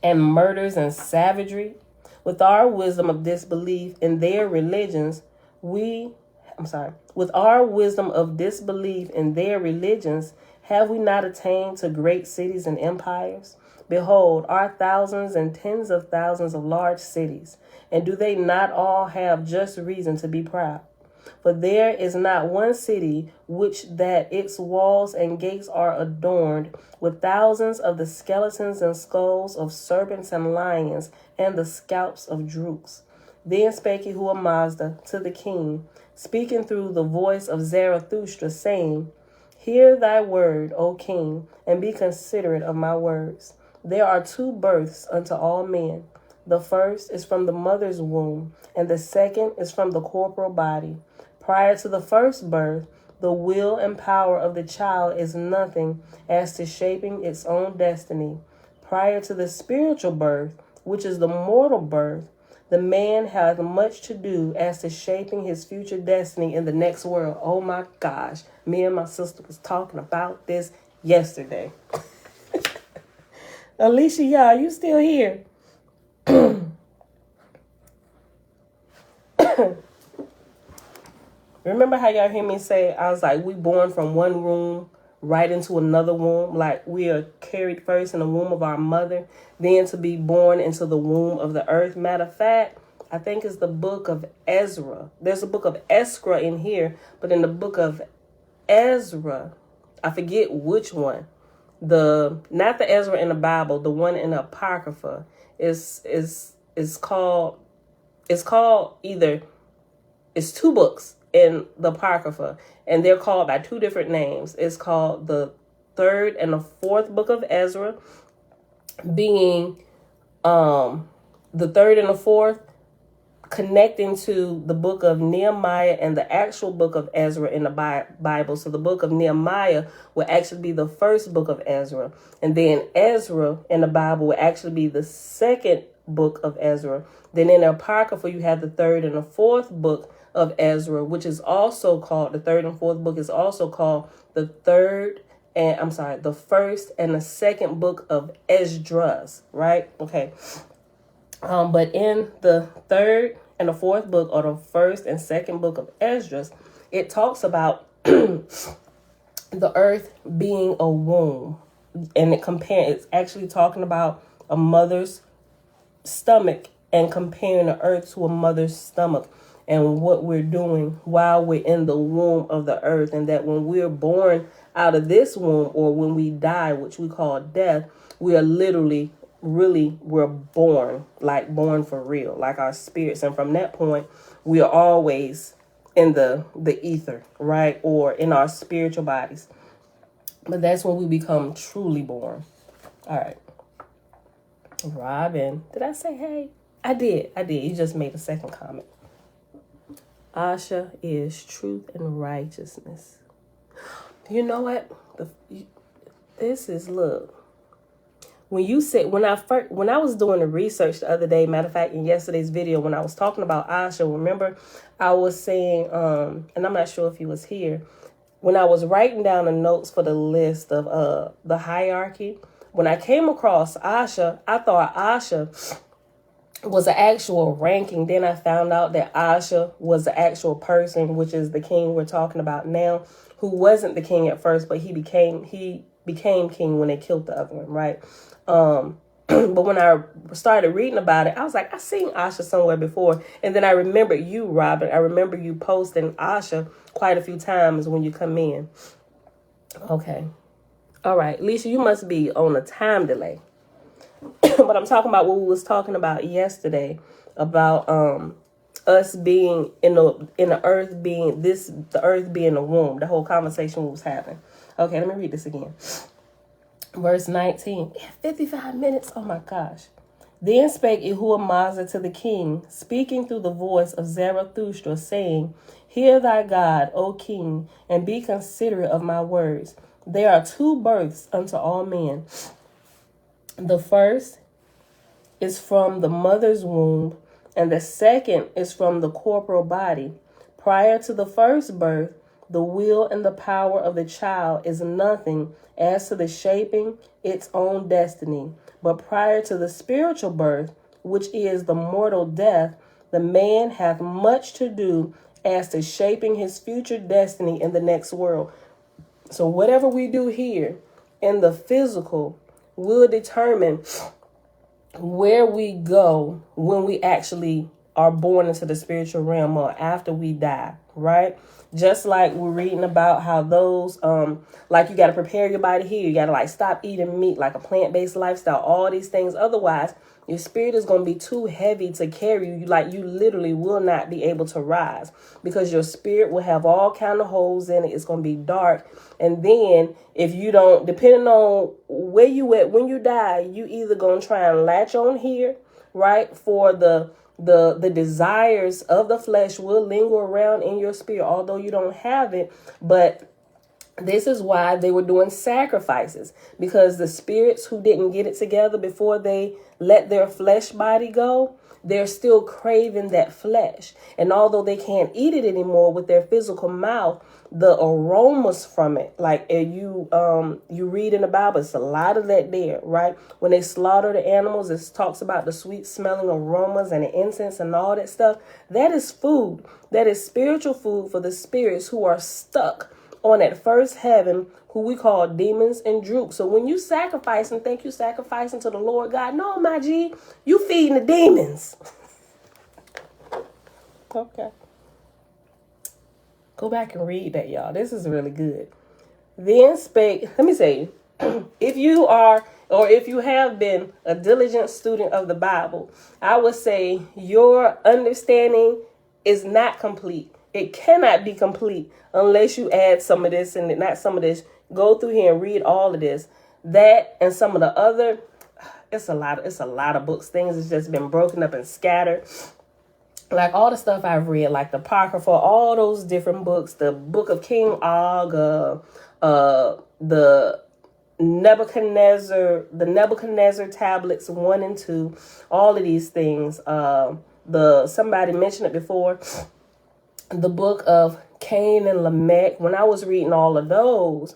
and murders and savagery? With our wisdom of disbelief in their religions, with our wisdom of disbelief in their religions, have we not attained to great cities and empires? Behold, our thousands and tens of thousands of large cities, and do they not all have just reason to be proud? For there is not one city which that its walls and gates are adorned with thousands of the skeletons and skulls of serpents and lions, and the scalps of droogs. Then spake Yahuwah Mazda to the king, speaking through the voice of Zarathustra, saying, Hear thy word, O king, and be considerate of my words. There are two births unto all men. The first is from the mother's womb, and the second is from the corporal body. Prior to the first birth, the will and power of the child is nothing as to shaping its own destiny. Prior to the spiritual birth, which is the mortal birth, the man has much to do as to shaping his future destiny in the next world. Oh my gosh, me and my sister was talking about this yesterday. Alicia, y'all, you still here? Remember how y'all hear me say, I was like, we born from one womb right into another womb. Like we are carried first in the womb of our mother, then to be born into the womb of the earth. Matter of fact, I think it's the book of Ezra. There's a book of Esra in here, but in the book of Ezra, I forget which one. Not the Ezra in the Bible, the one in the Apocrypha is called either, it's two books in the Apocrypha, and they're called by two different names. It's called the third and the fourth book of Ezra, being the third and the fourth connecting to the book of Nehemiah and the actual book of Ezra in the Bible. So the book of Nehemiah will actually be the first book of Ezra, and then Ezra in the Bible will actually be the second book of Ezra. Then in the Apocrypha, you have the third and the fourth book of Ezra, which is also called, the third and fourth book is also called the first and the second book of Esdras, right? Okay. But in the third and the fourth book, or the first and second book of Esdras, it talks about the earth being a womb, and it's actually talking about a mother's stomach and comparing the earth to a mother's stomach, and what we're doing while we're in the womb of the earth, and that when we're born out of this womb, or when we die, which we call death, we are literally, really, we're born for real, like our spirits. And from that point, we are always in the ether, right? Or in our spiritual bodies. But that's when we become truly born. All right. Robin, did I say hey? I did. You just made a second comment. Asha is truth and righteousness. You know what? Look. When I was doing the research the other day, matter of fact, in yesterday's video, when I was talking about Asha, remember I was saying, and I'm not sure if he was here, when I was writing down the notes for the list of the hierarchy, when I came across Asha, I thought Asha was an actual ranking. Then I found out that Asha was the actual person, which is the king we're talking about now, who wasn't the king at first, but he became king when they killed the other one, right? But when I started reading about it, I was like, I seen Asha somewhere before. And then I remembered you, Robin. I remember you posting Asha quite a few times when you come in. Okay. All right. Lisa, you must be on a time delay. But I'm talking about what we was talking about yesterday about us being in the earth being the earth being the womb. The whole conversation we was having. Okay, let me read this again. Verse 19. 55 minutes. Oh my gosh. Then spake Ehuamazah to the king, speaking through the voice of Zarathustra, saying, Hear thy God, O king, and be considerate of my words. There are two births unto all men. The first is from the mother's womb, and the second is from the corporal body. Prior to the first birth, the will and the power of the child is nothing as to the shaping its own destiny. But prior to the spiritual birth, which is the mortal death, the man hath much to do as to shaping his future destiny in the next world. So whatever we do here in the physical will determine where we go when we actually are born into the spiritual realm or after we die, right? Just like we're reading about how those, like you got to prepare your body here. You got to like stop eating meat, like a plant-based lifestyle, all these things. Otherwise, your spirit is going to be too heavy to carry you. Like you literally will not be able to rise because your spirit will have all kind of holes in it. It's going to be dark. And then if you don't, depending on where you at, when you die, you either going to try and latch on here, right? For the desires of the flesh will linger around in your spirit, although you don't have it. But this is why they were doing sacrifices, because the spirits who didn't get it together before they let their flesh body go, they're still craving that flesh. And although they can't eat it anymore with their physical mouth, the aromas from it, like you read in the Bible, it's a lot of that there, right? When they slaughter the animals, it talks about the sweet smelling aromas and the incense and all that stuff. That is food. That is spiritual food for the spirits who are stuck on that first heaven, who we call demons and droops. So when you sacrifice and think you sacrificing to the Lord God, no, my G, you feeding the demons. Okay. Go back and read that, y'all. This is really good. Then spake, let me say, if you are, or if you have been a diligent student of the Bible, I would say your understanding is not complete. It cannot be complete unless you add some of this and not some of this. Go through here and read all of this, that, and some of the other. It's a lot of books. Things has just been broken up and scattered. Like all the stuff I've read, like the Apocrypha, all those different books, the Book of King Og, the Nebuchadnezzar tablets 1 and 2, all of these things. Somebody mentioned it before. The book of Cain and Lamech. When I was reading all of those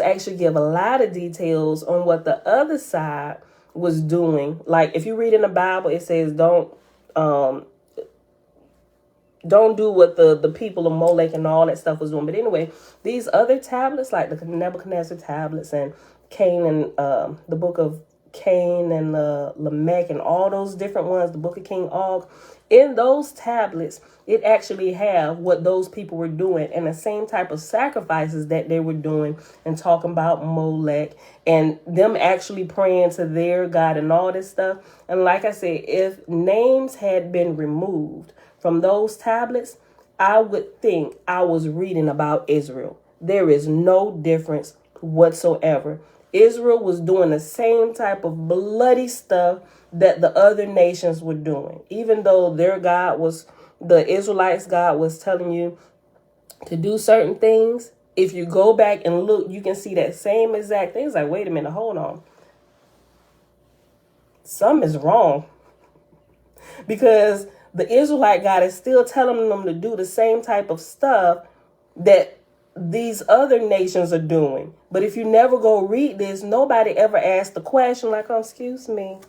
actually give a lot of details on what the other side was doing. Like if you read in the Bible, it says don't do what the people of Molech and all that stuff was doing. But anyway, these other tablets, like the Nebuchadnezzar tablets and Cain and the book of Cain and Lamech and all those different ones, the book of King Og, in those tablets, it actually have what those people were doing and the same type of sacrifices that they were doing and talking about Molech and them actually praying to their God and all this stuff. And like I said, if names had been removed from those tablets, I would think I was reading about Israel. There is no difference whatsoever. Israel was doing the same type of bloody stuff that the other nations were doing. Even though their God was, the Israelites' God was telling you to do certain things, if you go back and look, you can see that same exact thing. It's like, wait a minute, hold on. Something is wrong. Because the Israelite God is still telling them to do the same type of stuff that these other nations are doing. But if you never go read this, nobody ever asked the question like, oh, excuse me,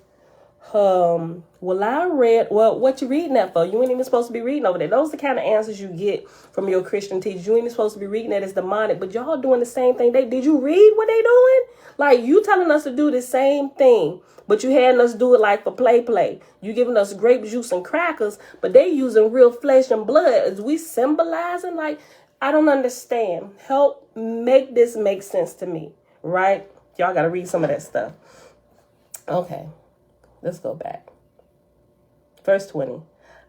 What you reading that for? You ain't even supposed to be reading over there. Those are the kind of answers you get from your Christian teachers. You ain't even supposed to be reading that as demonic, but y'all doing the same thing. Did you read what they doing? Like, you telling us to do the same thing, but you having us do it like for play. You giving us grape juice and crackers, but they using real flesh and blood. Is we symbolizing? Like, I don't understand. Help make this make sense to me, right? Y'all got to read some of that stuff. Okay. Let's go back. Verse 20.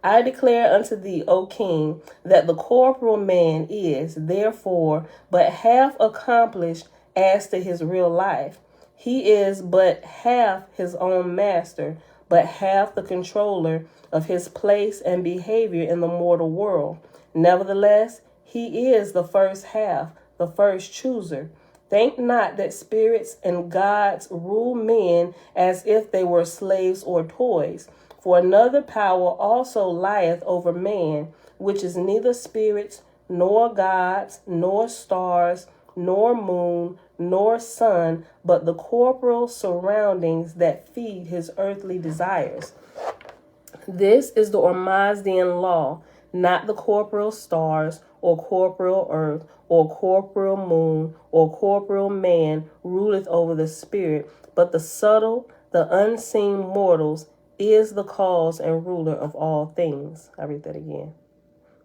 I declare unto thee, O king, that the corporal man is, therefore, but half accomplished as to his real life. He is but half his own master, but half the controller of his place and behavior in the mortal world. Nevertheless, he is the first half, the first chooser. Think not that spirits and gods rule men as if they were slaves or toys. For another power also lieth over man, which is neither spirits, nor gods, nor stars, nor moon, nor sun, but the corporal surroundings that feed his earthly desires. This is the Oahspe law, not the corporal stars, or corporal earth, or corporal moon, or corporal man ruleth over the spirit, but the subtle, the unseen mortals is the cause and ruler of all things. I read that again.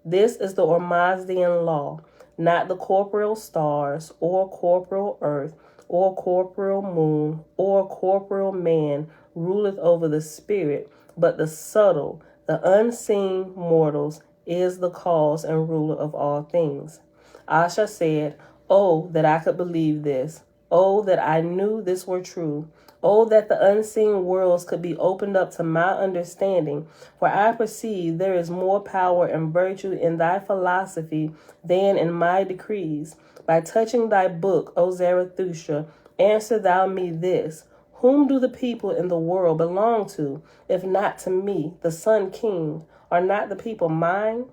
This is the Oahspe law, not the corporal stars, or corporal earth, or corporal moon, or corporal man ruleth over the spirit, but the subtle, the unseen mortals is the cause and ruler of all things. Oahspe said, Oh, that I could believe this. Oh, that I knew this were true. Oh, that the unseen worlds could be opened up to my understanding. For I perceive there is more power and virtue in thy philosophy than in my decrees. By touching thy book, O Zarathustra, answer thou me this. Whom do the people in the world belong to, if not to me, the Sun King? Are not the people mine?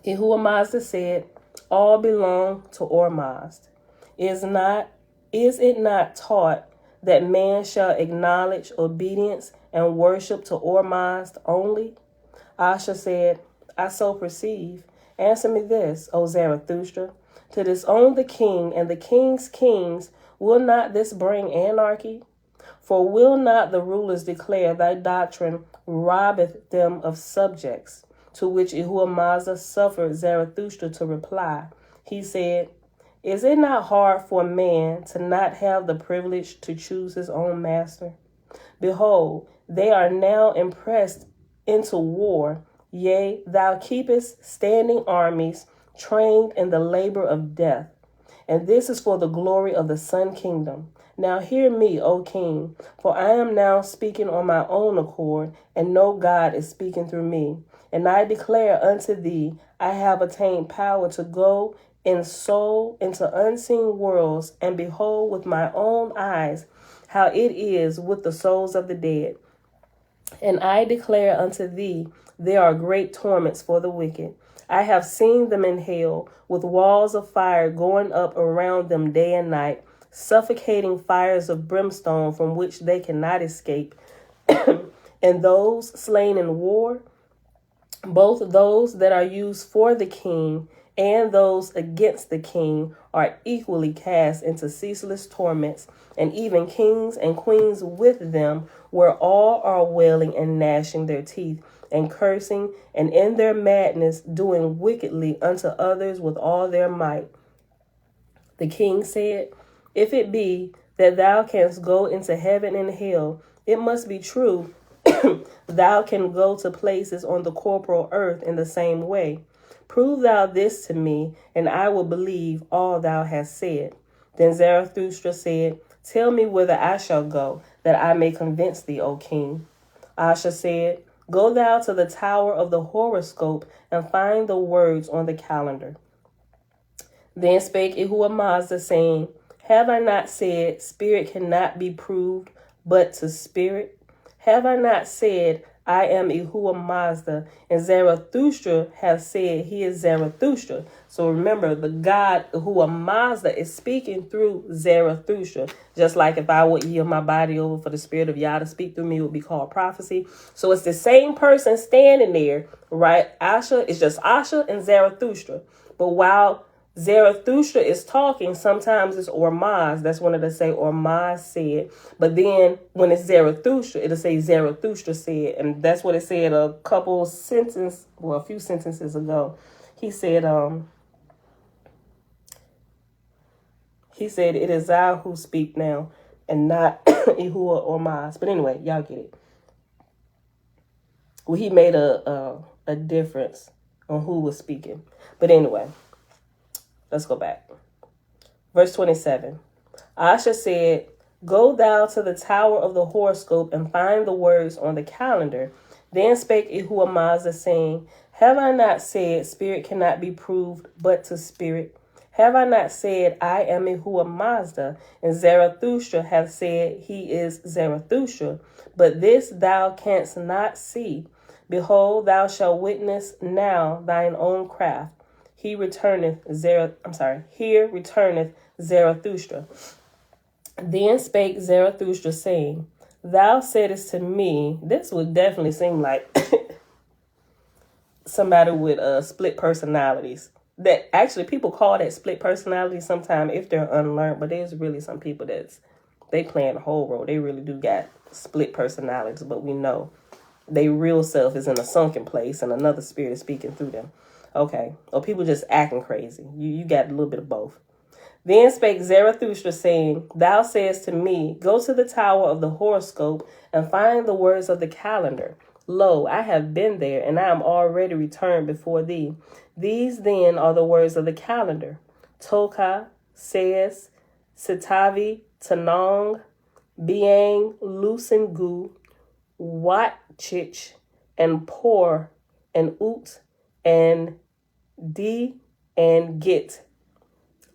Oahspe said, All belong to Oahspe. Is it not taught that man shall acknowledge obedience and worship to Oahspe only? Oahspe said, I so perceive. Answer me this, O Zarathustra. To disown the king and the king's kings, will not this bring anarchy? For will not the rulers declare thy doctrine robbeth them of subjects? To which Oahspe suffered Zarathustra to reply. He said, Is it not hard for a man to not have the privilege to choose his own master? Behold, they are now impressed into war. Yea, thou keepest standing armies, trained in the labor of death. And this is for the glory of the Sun Kingdom. Now hear me, O King, for I am now speaking on my own accord, and no God is speaking through me. And I declare unto thee, I have attained power to go in soul into unseen worlds, and behold with my own eyes how it is with the souls of the dead. And I declare unto thee, there are great torments for the wicked. I have seen them in hell, with walls of fire going up around them day and night, suffocating fires of brimstone from which they cannot escape. And those slain in war, both those that are used for the king and those against the king, are equally cast into ceaseless torments, and even kings and queens with them, where all are wailing and gnashing their teeth, and cursing, and in their madness doing wickedly unto others with all their might. The king said, If it be that thou canst go into heaven and hell, it must be true thou can go to places on the corporal earth in the same way. Prove thou this to me, and I will believe all thou hast said. Then Zarathustra said, Tell me whither I shall go, that I may convince thee, O king. Oahspe said, Go thou to the tower of the horoscope, and find the words on the calendar. Then spake Oahspe, saying, Have I not said, spirit cannot be proved but to spirit? Have I not said, I am Yahuwah Mazda, and Zarathustra hath said, he is Zarathustra. So remember, the God Yahuwah Mazda is speaking through Zarathustra. Just like if I would yield my body over for the spirit of Yah to speak through me, it would be called prophecy. So it's the same person standing there, right? Asha, it's just Asha and Zarathustra. But while Zarathustra is talking, sometimes it's Ormaz. That's when it'll say Ormaz said. But then when it's Zarathustra, it'll say Zarathustra said. And that's what it said a few sentences ago. He said, it is I who speak now and not Yahuwah or Maz. But anyway, y'all get it. Well, he made a difference on who was speaking. But anyway, let's go back. Verse 27. Asha said, go thou to the tower of the horoscope and find the words on the calendar. Then spake Yahuwah Mazda, saying, have I not said spirit cannot be proved but to spirit? Have I not said, I am Yahuwah Mazda, and Zarathustra hath said, he is Zarathustra? But this thou canst not see. Behold, thou shalt witness now thine own craft. Here returneth Zarathustra. Then spake Zarathustra, saying, thou saidest to me, this would definitely seem like somebody with split personalities. That actually people call that split personality sometimes if they're unlearned, but there's really some people they playing the whole role. They really do got split personalities, but we know they real self is in a sunken place and another spirit is speaking through them. Okay. Or people just acting crazy. You got a little bit of both. Then spake Zarathustra, saying, thou sayest to me, go to the tower of the horoscope and find the words of the calendar. Lo, I have been there, and I am already returned before thee. These then are the words of the calendar. Toka, Sayes, Sitavi, Tanong, Biang, Lusengu, Watchich, and Por, and Ut, and D, and Git.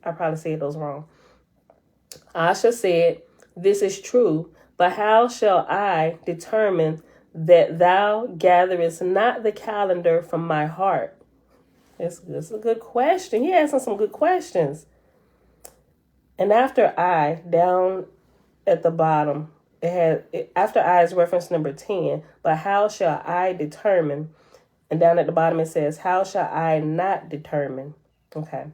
I probably said those wrong. Asha said, this is true, but how shall I determine that thou gatherest not the calendar from my heart? It's a good question. He asking some good questions. And after I, down at the bottom, after I is reference number 10, but how shall I determine? And down at the bottom it says, how shall I not determine? Okay.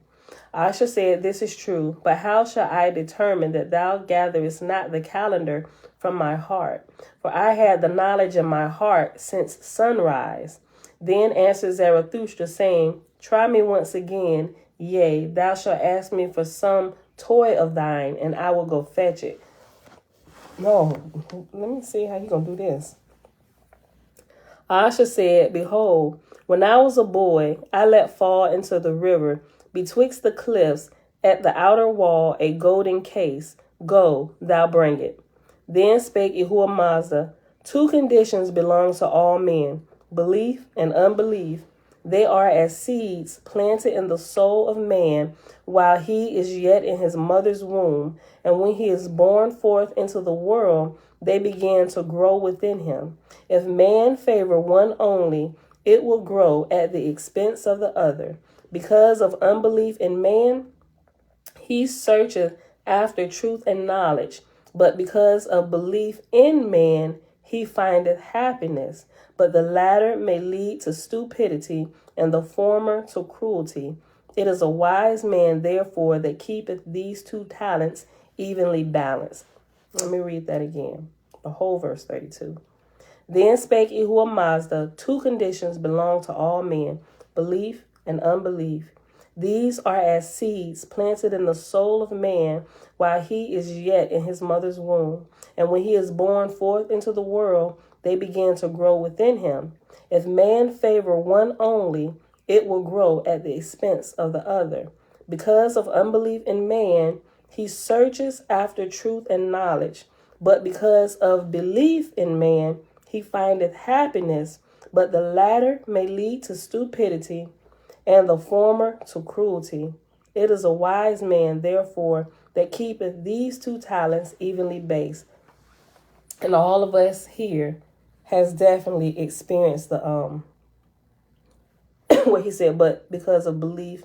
Asha said, this is true, but how shall I determine that thou gatherest not the calendar from my heart? For I had the knowledge in my heart since sunrise. Then answered Zarathustra, saying, try me once again. Yea, thou shalt ask me for some toy of thine, and I will go fetch it. No, let me see how you going to do this. Asha said, behold, when I was a boy, I let fall into the river betwixt the cliffs at the outer wall a golden case. Go, thou bring it. Then spake Yahuwah Mazda, two conditions belong to all men, belief and unbelief. They are as seeds planted in the soul of man while he is yet in his mother's womb, and when he is born forth into the world, they begin to grow within him. If man favor one only, it will grow at the expense of the other. Because of unbelief in man, he searcheth after truth and knowledge. But because of belief in man, he findeth happiness. But the latter may lead to stupidity, and the former to cruelty. It is a wise man, therefore, that keepeth these two talents evenly balanced. Let me read that again. The whole verse 32. Then spake Yahuwah Mazda, two conditions belong to all men, belief and unbelief. These are as seeds planted in the soul of man while he is yet in his mother's womb. And when he is born forth into the world, they begin to grow within him. If man favor one only, it will grow at the expense of the other. Because of unbelief in man, he searches after truth and knowledge. But because of belief in man, he findeth happiness. But the latter may lead to stupidity, and the former to cruelty. It is a wise man, therefore, that keepeth these two talents evenly based. And all of us here has definitely experienced the what he said, but because of belief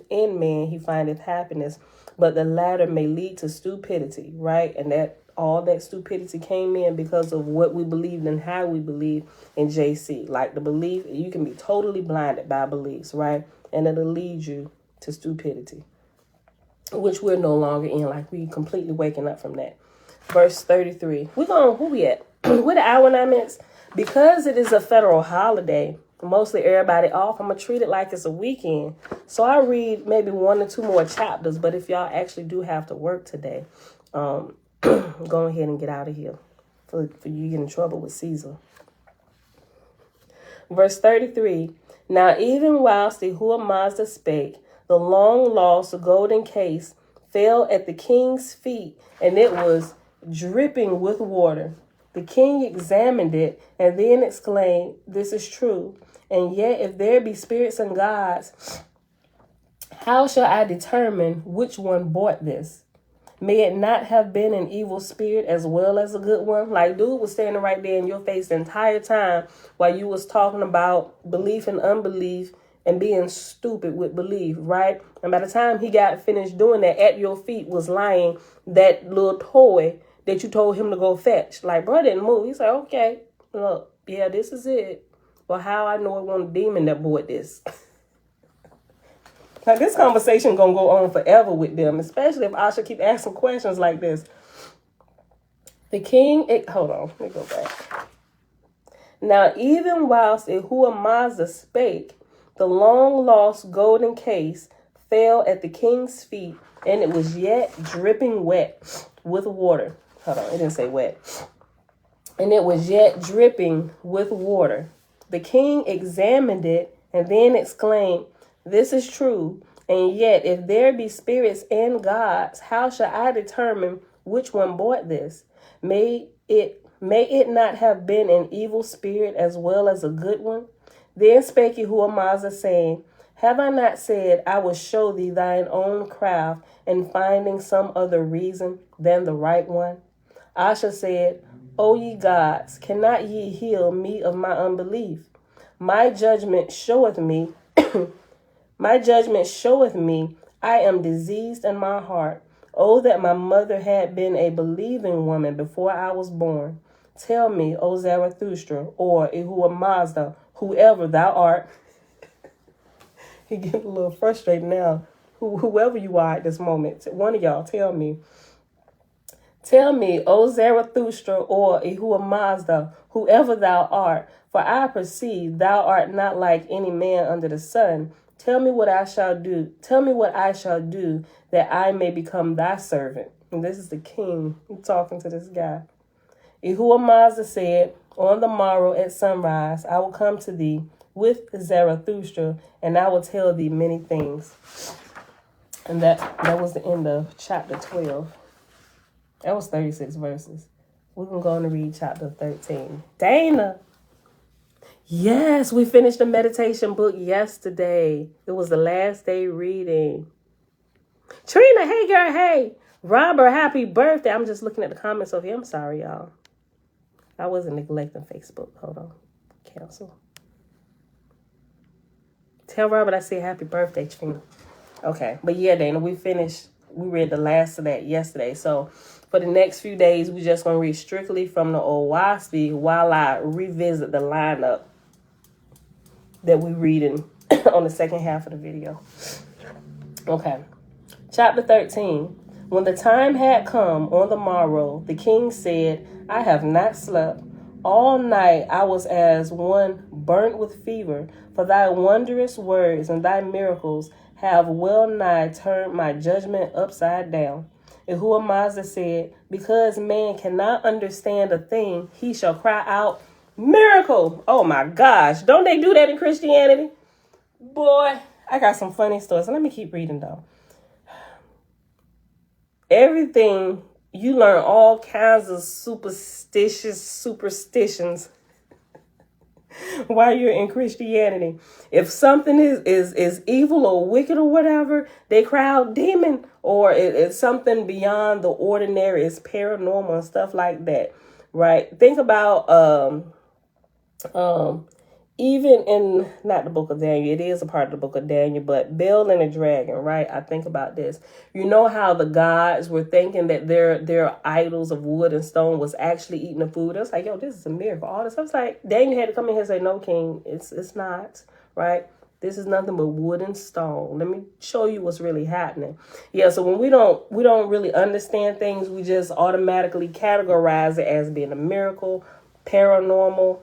in man he findeth happiness, but the latter may lead to stupidity, right? And that all that stupidity came in because of what we believed and how we believe in JC. Like the belief, you can be totally blinded by beliefs, right? And it'll lead you to stupidity, which we're no longer in. Like we completely waking up from that. Verse 33. We're going, who we at? We're the hour 9 minutes. Because it is a federal holiday, mostly everybody off, I'm going to treat it like it's a weekend. So I read maybe 1 or 2 more chapters. But if y'all actually do have to work today, go ahead and get out of here for you get in trouble with Caesar. Verse 33. Now even whilst the Mazda spake, the long lost golden case fell at the king's feet, and it was dripping with water. The king examined it and then exclaimed, "This is true. And yet if there be spirits and gods, how shall I determine which one bought this? May it not have been an evil spirit as well as a good one?" Like, dude was standing right there in your face the entire time while you was talking about belief and unbelief and being stupid with belief, right? And by the time he got finished doing that, at your feet was lying that little toy that you told him to go fetch. Like, bro didn't move. He's like, okay, look, yeah, this is it. Well, how I know it wasn't a demon that bought this? Now, this conversation going to go on forever with them, especially if Asha keep asking questions like this. The king, hold on, let me go back. Now, even whilst Mazda spake, the long-lost golden case fell at the king's feet, and it was yet dripping wet with water. Hold on, it didn't say wet. And it was yet dripping with water. The king examined it and then exclaimed, "This is true. And yet, if there be spirits and gods, how shall I determine which one bought this? May it not have been an evil spirit as well as a good one?" Then spake Mazda, saying, "Have I not said, I will show thee thine own craft in finding some other reason than the right one?" Asha said, "O ye gods, cannot ye heal me of my unbelief? My judgment showeth me, I am diseased in my heart. Oh, that my mother had been a believing woman before I was born. Tell me, O Zarathustra, or Mazda, whoever thou art." He getting a little frustrated now. Whoever you are at this moment, one of y'all, tell me. "Tell me, O Zarathustra, or Mazda, whoever thou art, for I perceive thou art not like any man under the sun. Tell me what I shall do. Tell me what I shall do that I may become thy servant." And this is the king talking to this guy. Mazda said, "On the morrow at sunrise, I will come to thee with Zarathustra, and I will tell thee many things." And that was the end of chapter 12. That was 36 verses. We're going to go on to read chapter 13. Dana. Yes, we finished the meditation book yesterday. It was the last day reading. Trina, hey girl, hey. Robert, happy birthday. I'm just looking at the comments over here. I'm sorry, y'all. I wasn't neglecting Facebook. Hold on. Cancel. Tell Robert I said happy birthday, Trina. Okay. But yeah, Dana, we read the last of that yesterday. So for the next few days, we're just going to read strictly from the Oahspe while I revisit the lineup that we're reading on the second half of the video. Okay. Chapter 13. When the time had come on the morrow, the king said, "I have not slept. All night I was as one burnt with fever, for thy wondrous words and thy miracles have well nigh turned my judgment upside down." Mazda said, "Because man cannot understand a thing, he shall cry out, 'Miracle!'" Oh my gosh. Don't they do that in Christianity? Boy, I got some funny stories. So let me keep reading though. Everything, you learn all kinds of superstitions while you're in Christianity. If something is evil or wicked or whatever, they cry out demon, or it's something beyond the ordinary, it's paranormal and stuff like that. right? Think about even in, not the book of Daniel, it is a part of the book of Daniel, but Bel and the dragon, right? I think about this. You know how the gods were thinking that their idols of wood and stone was actually eating the food. I was like, yo, this is a miracle. All this. I was like, Daniel had to come in here and say, no, king, it's not, right? This is nothing but wood and stone. Let me show you what's really happening. Yeah, so when we don't really understand things, we just automatically categorize it as being a miracle, paranormal,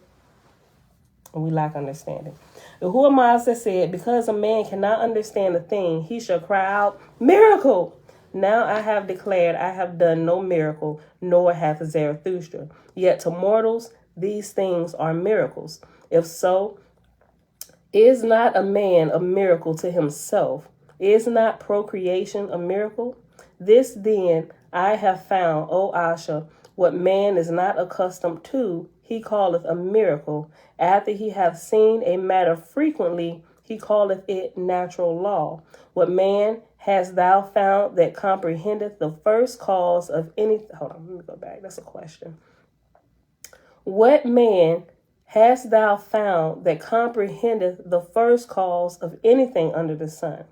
and we lack understanding. Yahuwah said, because a man cannot understand a thing, he shall cry out, miracle! Now I have declared I have done no miracle, nor hath Zarathustra. Yet to mortals these things are miracles. If so, is not a man a miracle to himself? Is not procreation a miracle? This then I have found, O Asha, what man is not accustomed to, he calleth a miracle. After he hath seen a matter frequently, he calleth it natural law. What man hast thou found that comprehendeth the first cause of any... Hold on, let me go back. That's a question. What man hast thou found that comprehendeth the first cause of anything under the sun?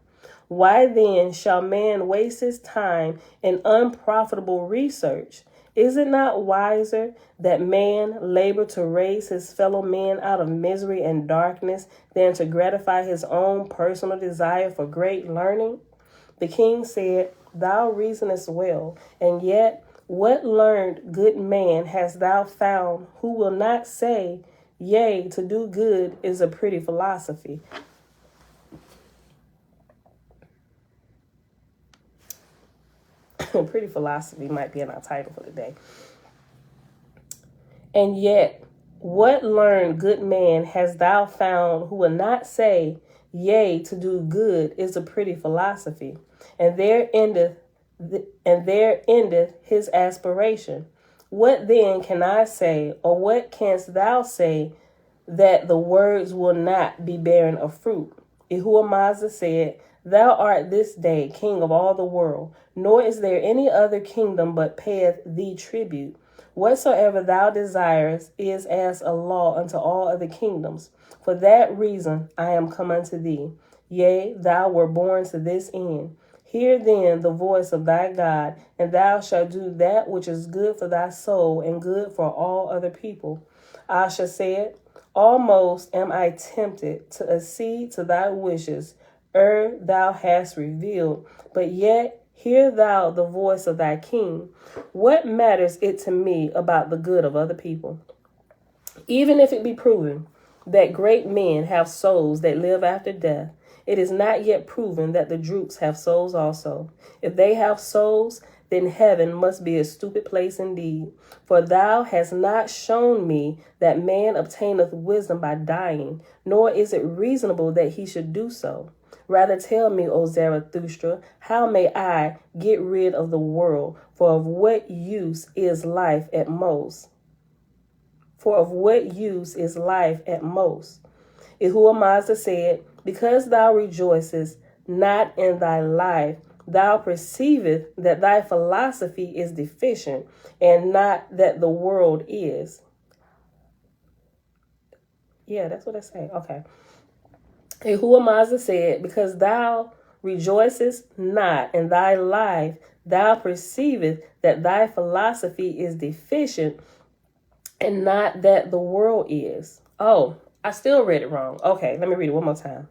Why then shall man waste his time in unprofitable research? Is it not wiser that man labor to raise his fellow men out of misery and darkness than to gratify his own personal desire for great learning? The king said, thou reasonest well, and yet what learned good man hast thou found who will not say, yea, to do good is a pretty philosophy? Pretty philosophy might be in our title for today. And yet, what learned good man hast thou found who will not say, yea, to do good is a pretty philosophy? And there endeth his aspiration. What then can I say, or what canst thou say, that the words will not be bearing of fruit? Yahuwah said, thou art this day king of all the world, nor is there any other kingdom but payeth thee tribute. Whatsoever thou desirest is as a law unto all other kingdoms. For that reason I am come unto thee. Yea, thou wert born to this end. Hear then the voice of thy God, and thou shalt do that which is good for thy soul and good for all other people. Asha said, almost am I tempted to accede to thy wishes, ere thou hast revealed, but yet hear thou the voice of thy king. What matters it to me about the good of other people? Even if it be proven that great men have souls that live after death, it is not yet proven that the droops have souls also. If they have souls, then heaven must be a stupid place indeed. For thou hast not shown me that man obtaineth wisdom by dying, nor is it reasonable that he should do so. Rather tell me, O Zarathustra, how may I get rid of the world? For of what use is life at most? Yahuwah said, because thou rejoicest not in thy life, thou perceivest that thy philosophy is deficient, and not that the world is. Yeah, that's what I say. Okay. Yahuwah said, because thou rejoicest not in thy life, thou perceivest that thy philosophy is deficient, and not that the world is. Oh, I still read it wrong. Okay, let me read it one more time.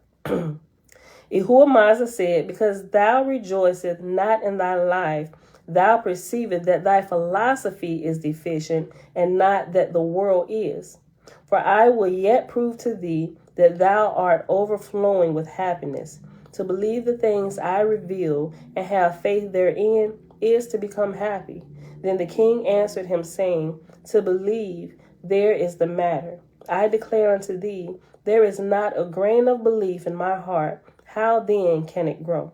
Yahuwah said, because thou rejoicest not in thy life, thou perceivest that thy philosophy is deficient, and not that the world is. For I will yet prove to thee that thou art overflowing with happiness. To believe the things I reveal and have faith therein is to become happy. Then the king answered him, saying, to believe, there is the matter. I declare unto thee, there is not a grain of belief in my heart. How then can it grow?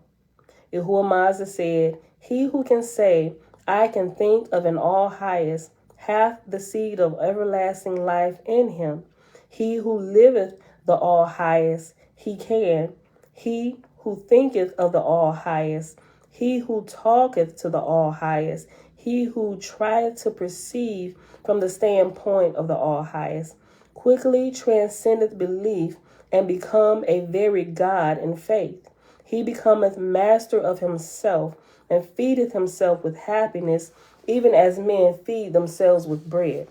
Yahuwah said, he who can say, I can think of an all highest, hath the seed of everlasting life in him. He who liveth the all highest, he can. He who thinketh of the all highest, he who talketh to the all highest, he who trieth to perceive from the standpoint of the All-Highest, quickly transcendeth belief and become a very God in faith. He becometh master of himself and feedeth himself with happiness, even as men feed themselves with bread.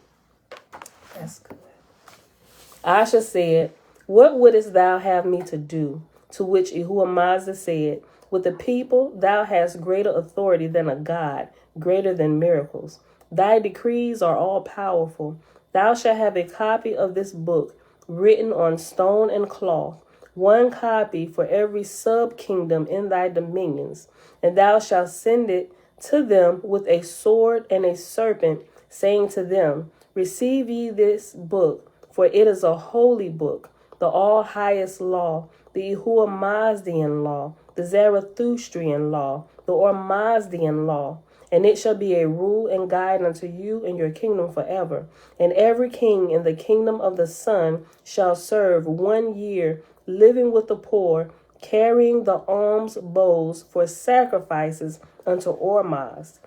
That's good. Asha said, what wouldest thou have me to do? To which Mazda said, with the people thou hast greater authority than a God, greater than miracles. Thy decrees are all powerful. Thou shalt have a copy of this book written on stone and cloth, one copy for every sub-kingdom in thy dominions, and thou shalt send it to them with a sword and a serpent, saying to them, receive ye this book, for it is a holy book, the all-highest law, the Mazdian law, the Zarathustrian law, the Mazdian law, and it shall be a rule and guide unto you and your kingdom forever. And every king in the kingdom of the sun shall serve 1 year, living with the poor, carrying the alms bowls for sacrifices unto Ormazd.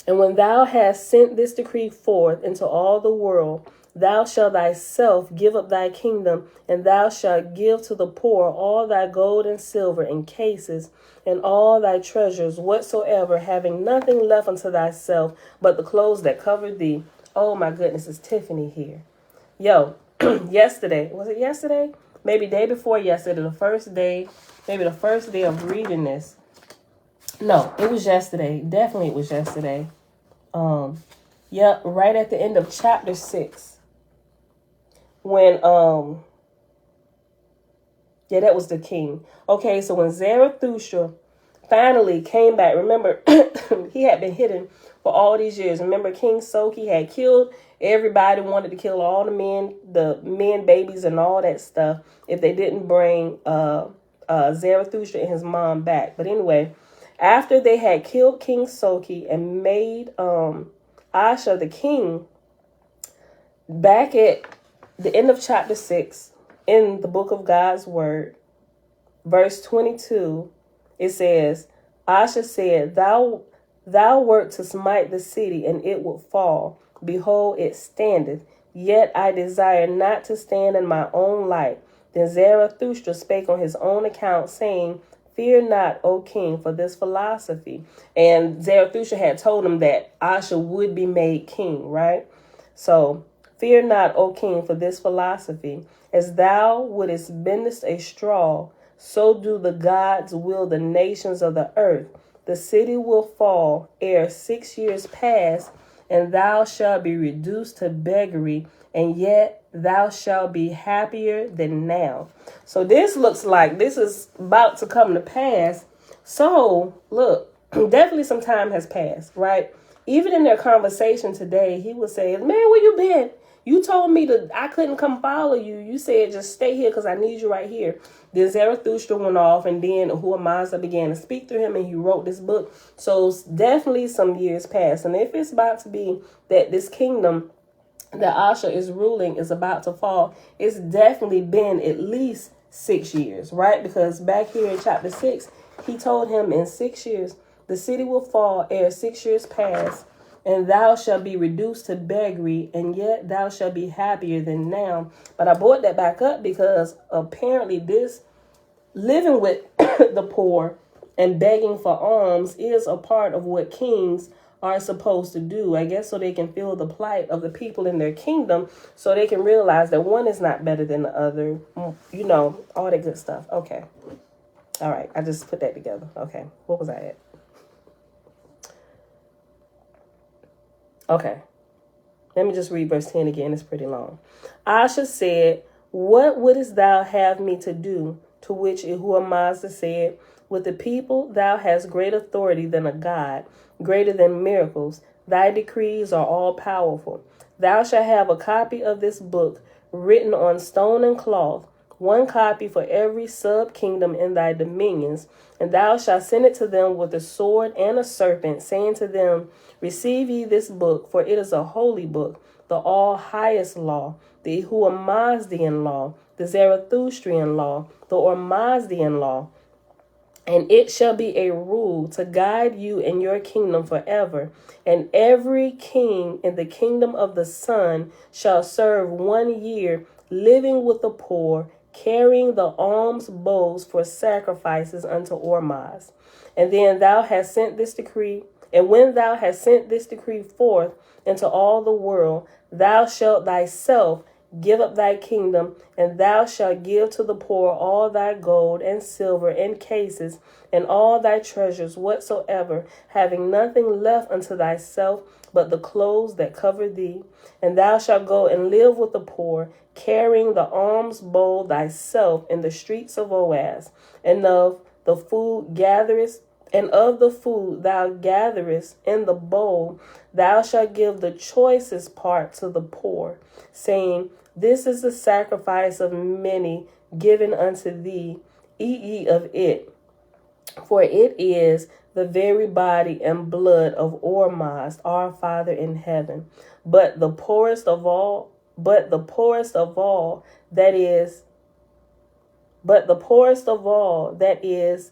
And when thou hast sent this decree forth into all the world, thou shalt thyself give up thy kingdom, and thou shalt give to the poor all thy gold and silver in cases, and all thy treasures whatsoever, having nothing left unto thyself but the clothes that covered thee. Oh my goodness, it's Tiffany here. Yo, yesterday, was it yesterday? Maybe day before yesterday, the first day of reading this. No, it was yesterday. Definitely it was yesterday. Right at the end of chapter 6. When, that was the king. Okay, so when Zarathustra finally came back, remember, he had been hidden for all these years. Remember, King Soki had killed everybody, wanted to kill all the men, babies, and all that stuff if they didn't bring Zarathustra and his mom back. But anyway, after they had killed King Soki and made Asha the king, back at the end of chapter 6 in the book of God's word, verse 22, it says, Asha said, Thou wert to smite the city, and it would fall. Behold, it standeth. Yet I desire not to stand in my own light. Then Zarathustra spake on his own account, saying, Fear not, O king, for this philosophy. And Zarathustra had told him that Asha would be made king, right? So, fear not, O king, for this philosophy. As thou wouldest bendest a straw, so do the gods will the nations of the earth. The city will fall ere 6 years pass, and thou shalt be reduced to beggary, and yet thou shalt be happier than now. So this looks like this is about to come to pass. So, look, definitely some time has passed, right? Even in their conversation today, he was saying, man, where you been? You told me I couldn't come follow you. You said just stay here because I need you right here. Then Zarathustra went off, and then Mazda began to speak through him, and he wrote this book. So definitely some years passed. And if it's about to be that this kingdom that Asha is ruling is about to fall, it's definitely been at least 6 years, right? Because back here in chapter 6, he told him in 6 years, the city will fall ere 6 years pass, and thou shalt be reduced to beggary, and yet thou shalt be happier than now. But I brought that back up because apparently this living with the poor and begging for alms is a part of what kings are supposed to do, I guess, so they can feel the plight of the people in their kingdom, so they can realize that one is not better than the other, you know, all that good stuff. Okay. All right. I just put that together. Okay. What was I at? Okay. Let me just read verse 10 again. It's pretty long. Asha said, What wouldest thou have me to do? To which Mazda said, With the people thou hast great authority than a God, greater than miracles. Thy decrees are all powerful. Thou shalt have a copy of this book written on stone and cloth, one copy for every sub-kingdom in thy dominions, and thou shalt send it to them with a sword and a serpent, saying to them, Receive ye this book, for it is a holy book, the all-highest law, the Mazdian law, the Zarathustrian law, the Mazdian law, And it shall be a rule to guide you in your kingdom forever. And every king in the kingdom of the sun shall serve 1 year, living with the poor, carrying the alms bowls for sacrifices unto Ormaz. And then thou hast sent this decree, and when thou hast sent this decree forth into all the world, thou shalt thyself give up thy kingdom, and thou shalt give to the poor all thy gold and silver in cases, and all thy treasures whatsoever, having nothing left unto thyself but the clothes that cover thee. And thou shalt go and live with the poor, carrying the alms bowl thyself in the streets of Oahspe, and of the food gatherest, and of the food thou gatherest in the bowl, thou shalt give the choicest part to the poor, saying, This is the sacrifice of many given unto thee. Eat ye of it, for it is the very body and blood of Ormaz, our Father in heaven. But the poorest of all, that is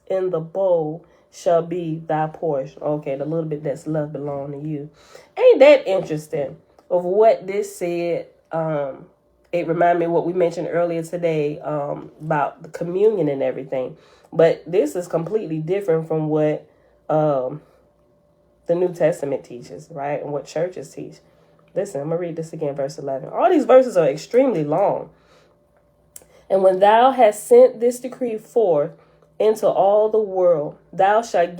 in the bowl shall be thy portion. Okay, the little bit that's left belong to you. Ain't that interesting of what this said? It reminded me of what we mentioned earlier today about the communion and everything. But this is completely different from what the New Testament teaches, right? And what churches teach. Listen, I'm going to read this again, verse 11. All these verses are extremely long. And when thou hast sent this decree forth into all the world, thou shalt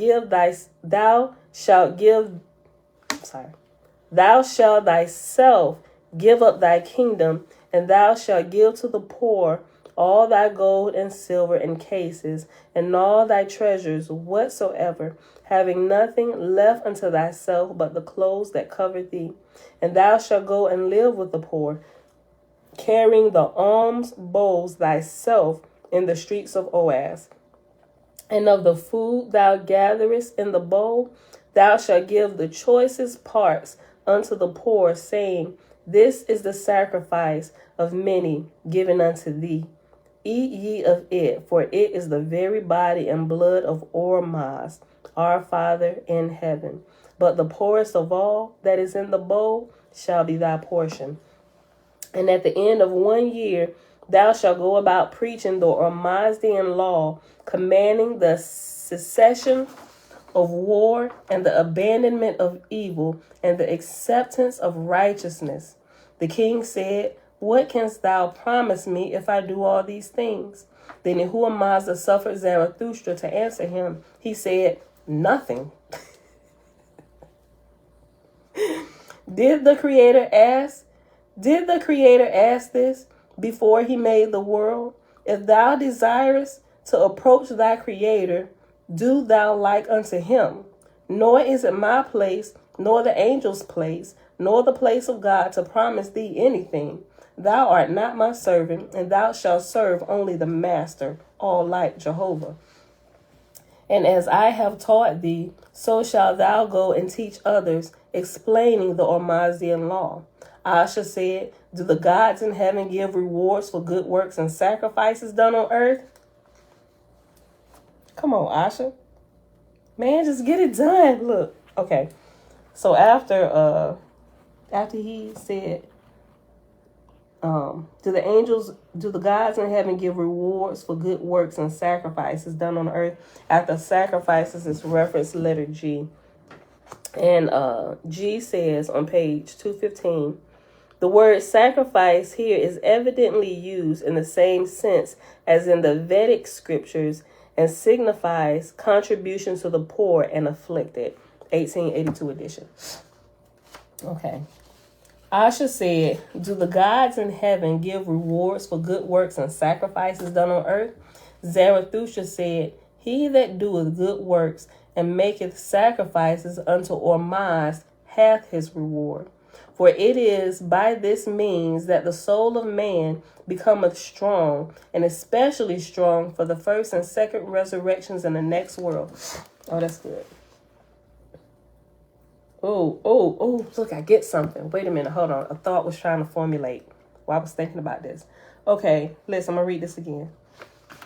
thyself give up thy kingdom, and thou shalt give to the poor all thy gold and silver in cases, and all thy treasures whatsoever, having nothing left unto thyself but the clothes that cover thee. And thou shalt go and live with the poor, carrying the alms bowls thyself in the streets of Oahspe. And of the food thou gatherest in the bowl, thou shalt give the choicest parts unto the poor, saying, This is the sacrifice of many given unto thee. Eat ye of it, for it is the very body and blood of Ormaz, our Father in heaven. But the poorest of all that is in the bowl shall be thy portion. And at the end of 1 year, thou shalt go about preaching the Ormazdian law, commanding the cessation of war and the abandonment of evil and the acceptance of righteousness. The king said, What canst thou promise me if I do all these things? Then Mazda suffered Zarathustra to answer him. He said, Nothing. Did the Creator ask this before he made the world? If thou desirest to approach thy Creator, do thou like unto him. Nor is it my place, nor the angel's place, nor the place of God to promise thee anything. Thou art not my servant, and thou shalt serve only the Master, all like Jehovah. And as I have taught thee, so shalt thou go and teach others, explaining the Ormazdian law. Oahspe said, Do the gods in heaven give rewards for good works and sacrifices done on earth? Come on, Oahspe. Man, just get it done. Look. Okay. So after he said, do the gods in heaven give rewards for good works and sacrifices done on earth? After sacrifices is reference letter G. And G says on page 215, the word sacrifice here is evidently used in the same sense as in the Vedic scriptures and signifies contribution to the poor and afflicted. 1882 edition. Okay. Oahspe said, Do the gods in heaven give rewards for good works and sacrifices done on earth? Zarathustra said, He that doeth good works and maketh sacrifices unto Ormaz hath his reward. For it is by this means that the soul of man becometh strong, and especially strong for the first and second resurrections in the next world. Oh, that's good. Oh, look, I get something. Wait a minute, hold on. A thought was trying to formulate while I was thinking about this. Okay, listen, I'm going to read this again.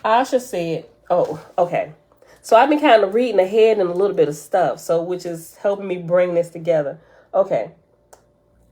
Oahspe said, okay. So I've been kind of reading ahead and a little bit of stuff, so which is helping me bring this together. Okay.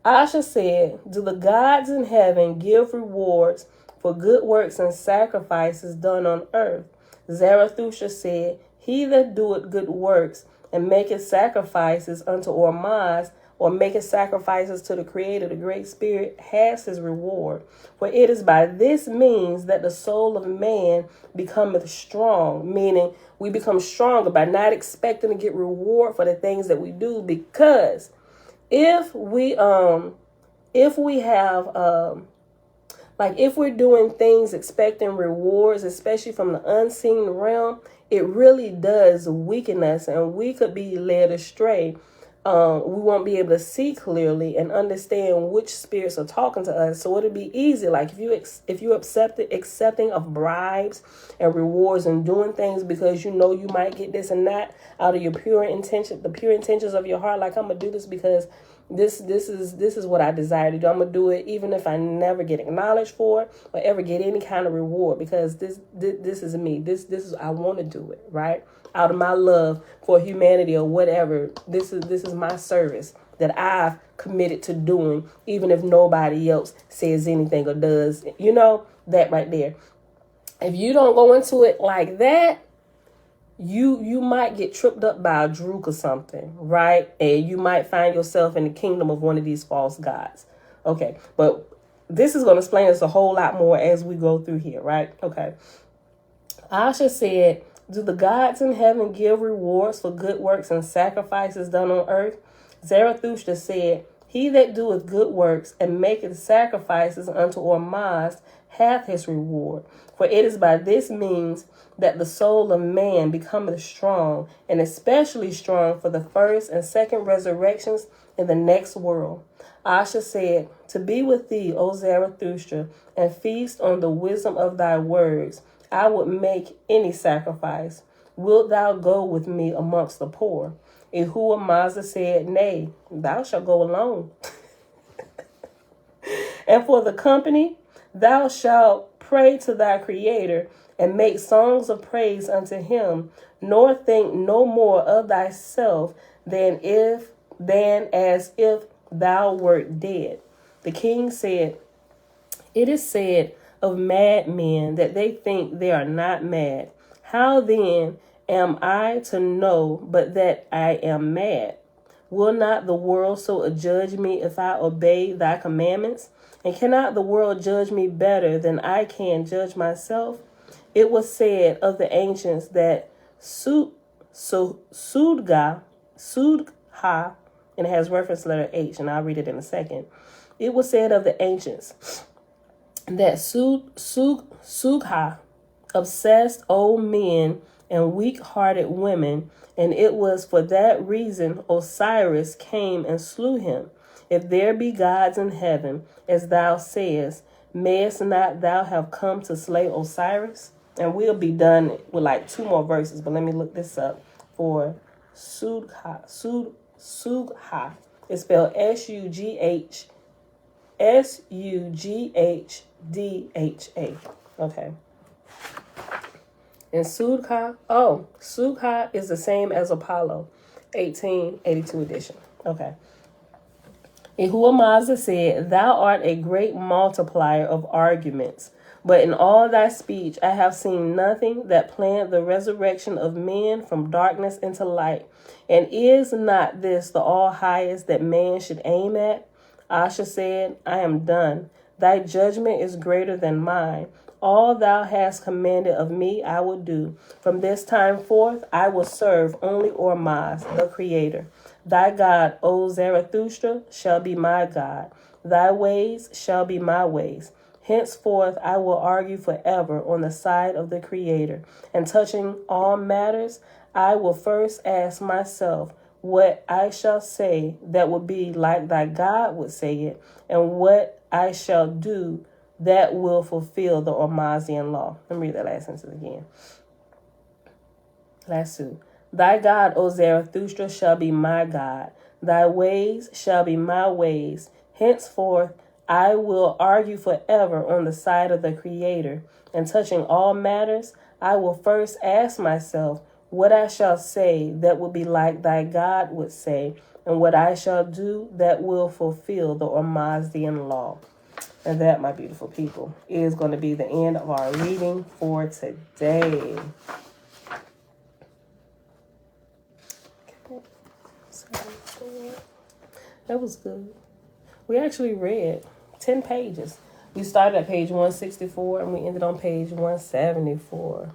Asha said, do the gods in heaven give rewards for good works and sacrifices done on earth? Zarathustra said, he that doeth good works and maketh sacrifices unto Ormaz, or maketh sacrifices to the Creator, the Great Spirit, has his reward. For it is by this means that the soul of man becometh strong, meaning we become stronger by not expecting to get reward for the things that we do, because if we have if we're doing things expecting rewards, especially from the unseen realm, it really does weaken us, and we could be led astray. We won't be able to see clearly and understand which spirits are talking to us. So it'll be easy, like if you accepting of bribes and rewards and doing things because you know you might get this and that out of your pure intention, the pure intentions of your heart. Like, I'm gonna do this because this is what I desire to do. I'm gonna do it even if I never get acknowledged for it or ever get any kind of reward, because this is me. This is, I want to do it, right? Out of my love for humanity or whatever. This is my service that I've committed to doing, even if nobody else says anything or does. You know, that right there. If you don't go into it like that, you might get tripped up by a drook or something, right? And you might find yourself in the kingdom of one of these false gods. Okay, but this is going to explain this a whole lot more as we go through here, right? Okay. Asha said, do the gods in heaven give rewards for good works and sacrifices done on earth? Zarathustra said, he that doeth good works and maketh sacrifices unto Ormaz hath his reward. For it is by this means that the soul of man becometh strong, and especially strong for the first and second resurrections in the next world. Asha said, to be with thee, O Zarathustra, and feast on the wisdom of thy words, I would make any sacrifice. Wilt thou go with me amongst the poor? Yahuwah Mazda said, nay, thou shalt go alone. And for the company, thou shalt pray to thy Creator and make songs of praise unto him, nor think no more of thyself than as if thou wert dead. The king said, it is said of madmen that they think they are not mad. How then am I to know but that I am mad? Will not the world so adjudge me if I obey thy commandments? And cannot the world judge me better than I can judge myself? It was said of the ancients that Sudha, and it has reference letter H, and I'll read it in a second. It was said of the ancients that Sugha obsessed old men and weak-hearted women, and it was for that reason Osiris came and slew him. If there be gods in heaven, as thou sayest, mayest not thou have come to slay Osiris? And we'll be done with like 2 more verses, but let me look this up. For Sugha. It's spelled Sughdha. Okay. And Sugha is the same as Apollo, 1882 edition. Okay. Yahuwah Mazda said, thou art a great multiplier of arguments, but in all thy speech I have seen nothing that planned the resurrection of men from darkness into light. And is not this the all highest that man should aim at? Asha said, I am done. Thy judgment is greater than mine. All thou hast commanded of me I will do. From this time forth I will serve only Ormaz, the Creator. Thy God, O Zarathustra, shall be my God. Thy ways shall be my ways. Henceforth I will argue forever on the side of the Creator. And touching all matters, I will first ask myself what I shall say that will be like thy God would say it, and what I shall do that will fulfill the Ormazian law. Let me read that last sentence again. Last 2. Thy God, O Zarathustra, shall be my God. Thy ways shall be my ways. Henceforth I will argue forever on the side of the Creator. And touching all matters, I will first ask myself what I shall say that will be like thy God would say, and what I shall do that will fulfill the Oahspe law. And that, my beautiful people, is going to be the end of our reading for today. That was good. We actually read 10 pages. We started at page 164 and we ended on page 174.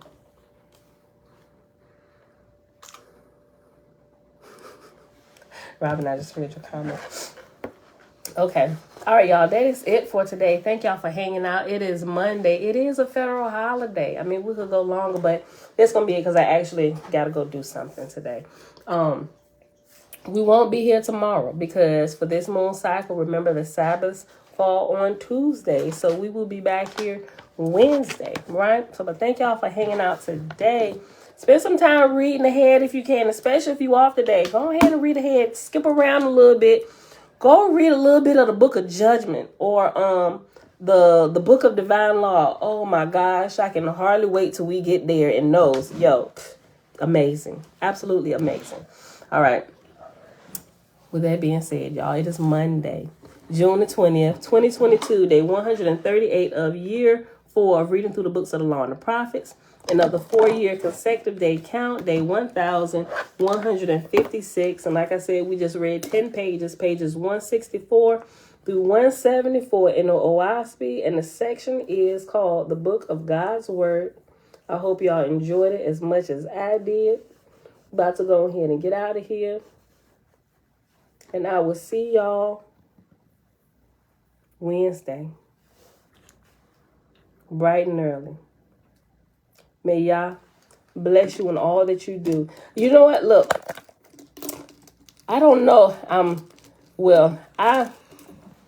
Robin, I just read your comment. Okay. All right, y'all. That is it for today. Thank y'all for hanging out. It is Monday. It is a federal holiday. I mean, we could go longer, but it's going to be it because I actually got to go do something today. We won't be here tomorrow because for this moon cycle, remember the Sabbaths fall on Tuesday. So we will be back here Wednesday, right? So, but thank y'all for hanging out today. Spend some time reading ahead if you can, especially if you off today. Go ahead and read ahead. Skip around a little bit. Go read a little bit of the Book of Judgment or the Book of Divine Law. Oh my gosh, I can hardly wait till we get there and those. Yo, amazing. Absolutely amazing. All right. With that being said, y'all, it is Monday, June the 20th, 2022, day 138 of year 4 of reading through the books of the Law and the Prophets. And of the 4-year consecutive day count, day 1,156. And like I said, we just read 10 pages, pages 164 through 174 in the Oahspe. And the section is called The Book of God's Word. I hope y'all enjoyed it as much as I did. About to go ahead and get out of here. And I will see y'all Wednesday, bright and early. May Yah bless you in all that you do. You know what? Look, I don't know. I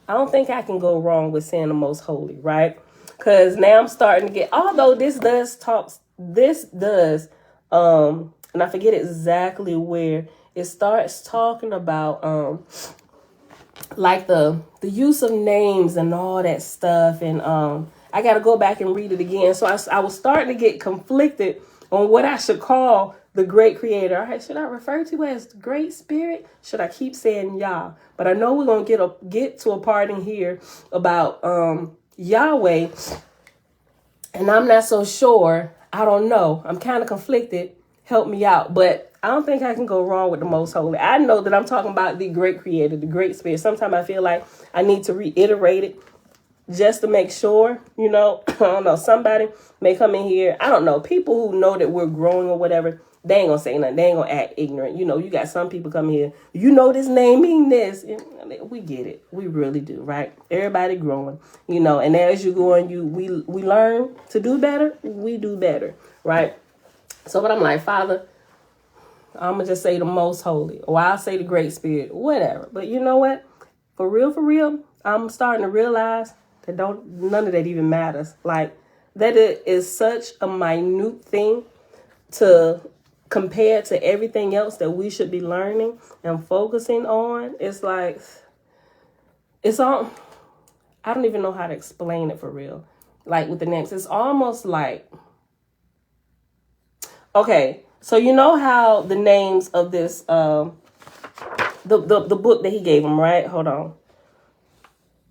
don't think I can go wrong with saying the most holy, right? Because now I'm starting to get, although this does, and I forget exactly where, it starts talking about, like the use of names and all that stuff. And I got to go back and read it again. So I was starting to get conflicted on what I should call the great creator. All right, should I refer to as the great spirit? Should I keep saying Yah? But I know we're going to get to a part in here about Yahweh. And I'm not so sure. I don't know. I'm kind of conflicted. Help me out. But I don't think I can go wrong with the most holy. I know that I'm talking about the great creator, the great spirit. Sometimes I feel like I need to reiterate it just to make sure, I don't know, somebody may come in here. I don't know. People who know that we're growing or whatever, they ain't going to say nothing. They ain't going to act ignorant. You got some people come here. This name mean this. We get it. We really do, right? Everybody growing, and as you go on, we learn to do better. We do better, right? So what I'm like, Father, I'm going to just say the most holy, or I'll say the great spirit, whatever. But you know what? For real, I'm starting to realize that none of that even matters. Like, that it is such a minute thing to compare to everything else that we should be learning and focusing on. It's like, it's all, I don't even know how to explain it for real. Like with the names, it's almost like, okay, so you know how the names of this, the book that he gave him, right? Hold on.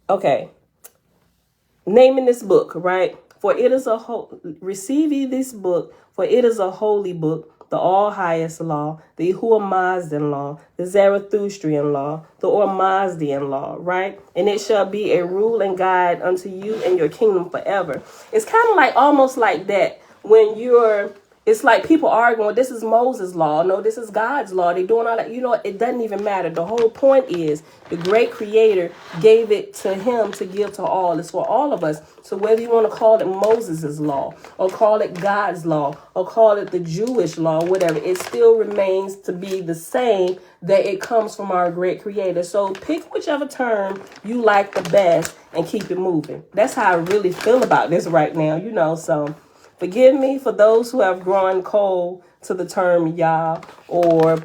Okay. Naming this book, right? For it is receive ye this book, for it is a holy book, the all highest law, the Oahspe law, the Zarathustrian law, the Oahspe law, right? And it shall be a rule and guide unto you and your kingdom forever. It's kind of like, almost like that when it's like people arguing, this is Moses' law. No, this is God's law. They're doing all that. It doesn't even matter. The whole point is the great creator gave it to him to give to all. It's for all of us. So whether you want to call it Moses' law or call it God's law or call it the Jewish law, whatever, it still remains to be the same, that it comes from our great creator. So pick whichever term you like the best and keep it moving. That's how I really feel about this right now, so forgive me for those who have grown cold to the term Yah, or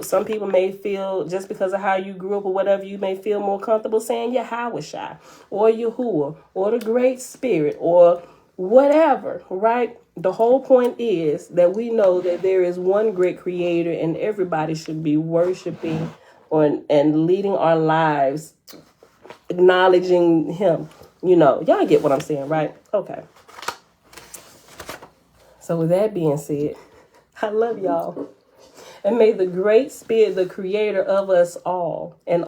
some people may feel, just because of how you grew up or whatever, you may feel more comfortable saying Yahweh or Yahuwah or the Great Spirit or whatever, right? The whole point is that we know that there is one great creator and everybody should be worshiping and leading our lives, acknowledging him. You know, y'all get what I'm saying, right? Okay. So with that being said, I love y'all. And may the great spirit, the creator of us all, and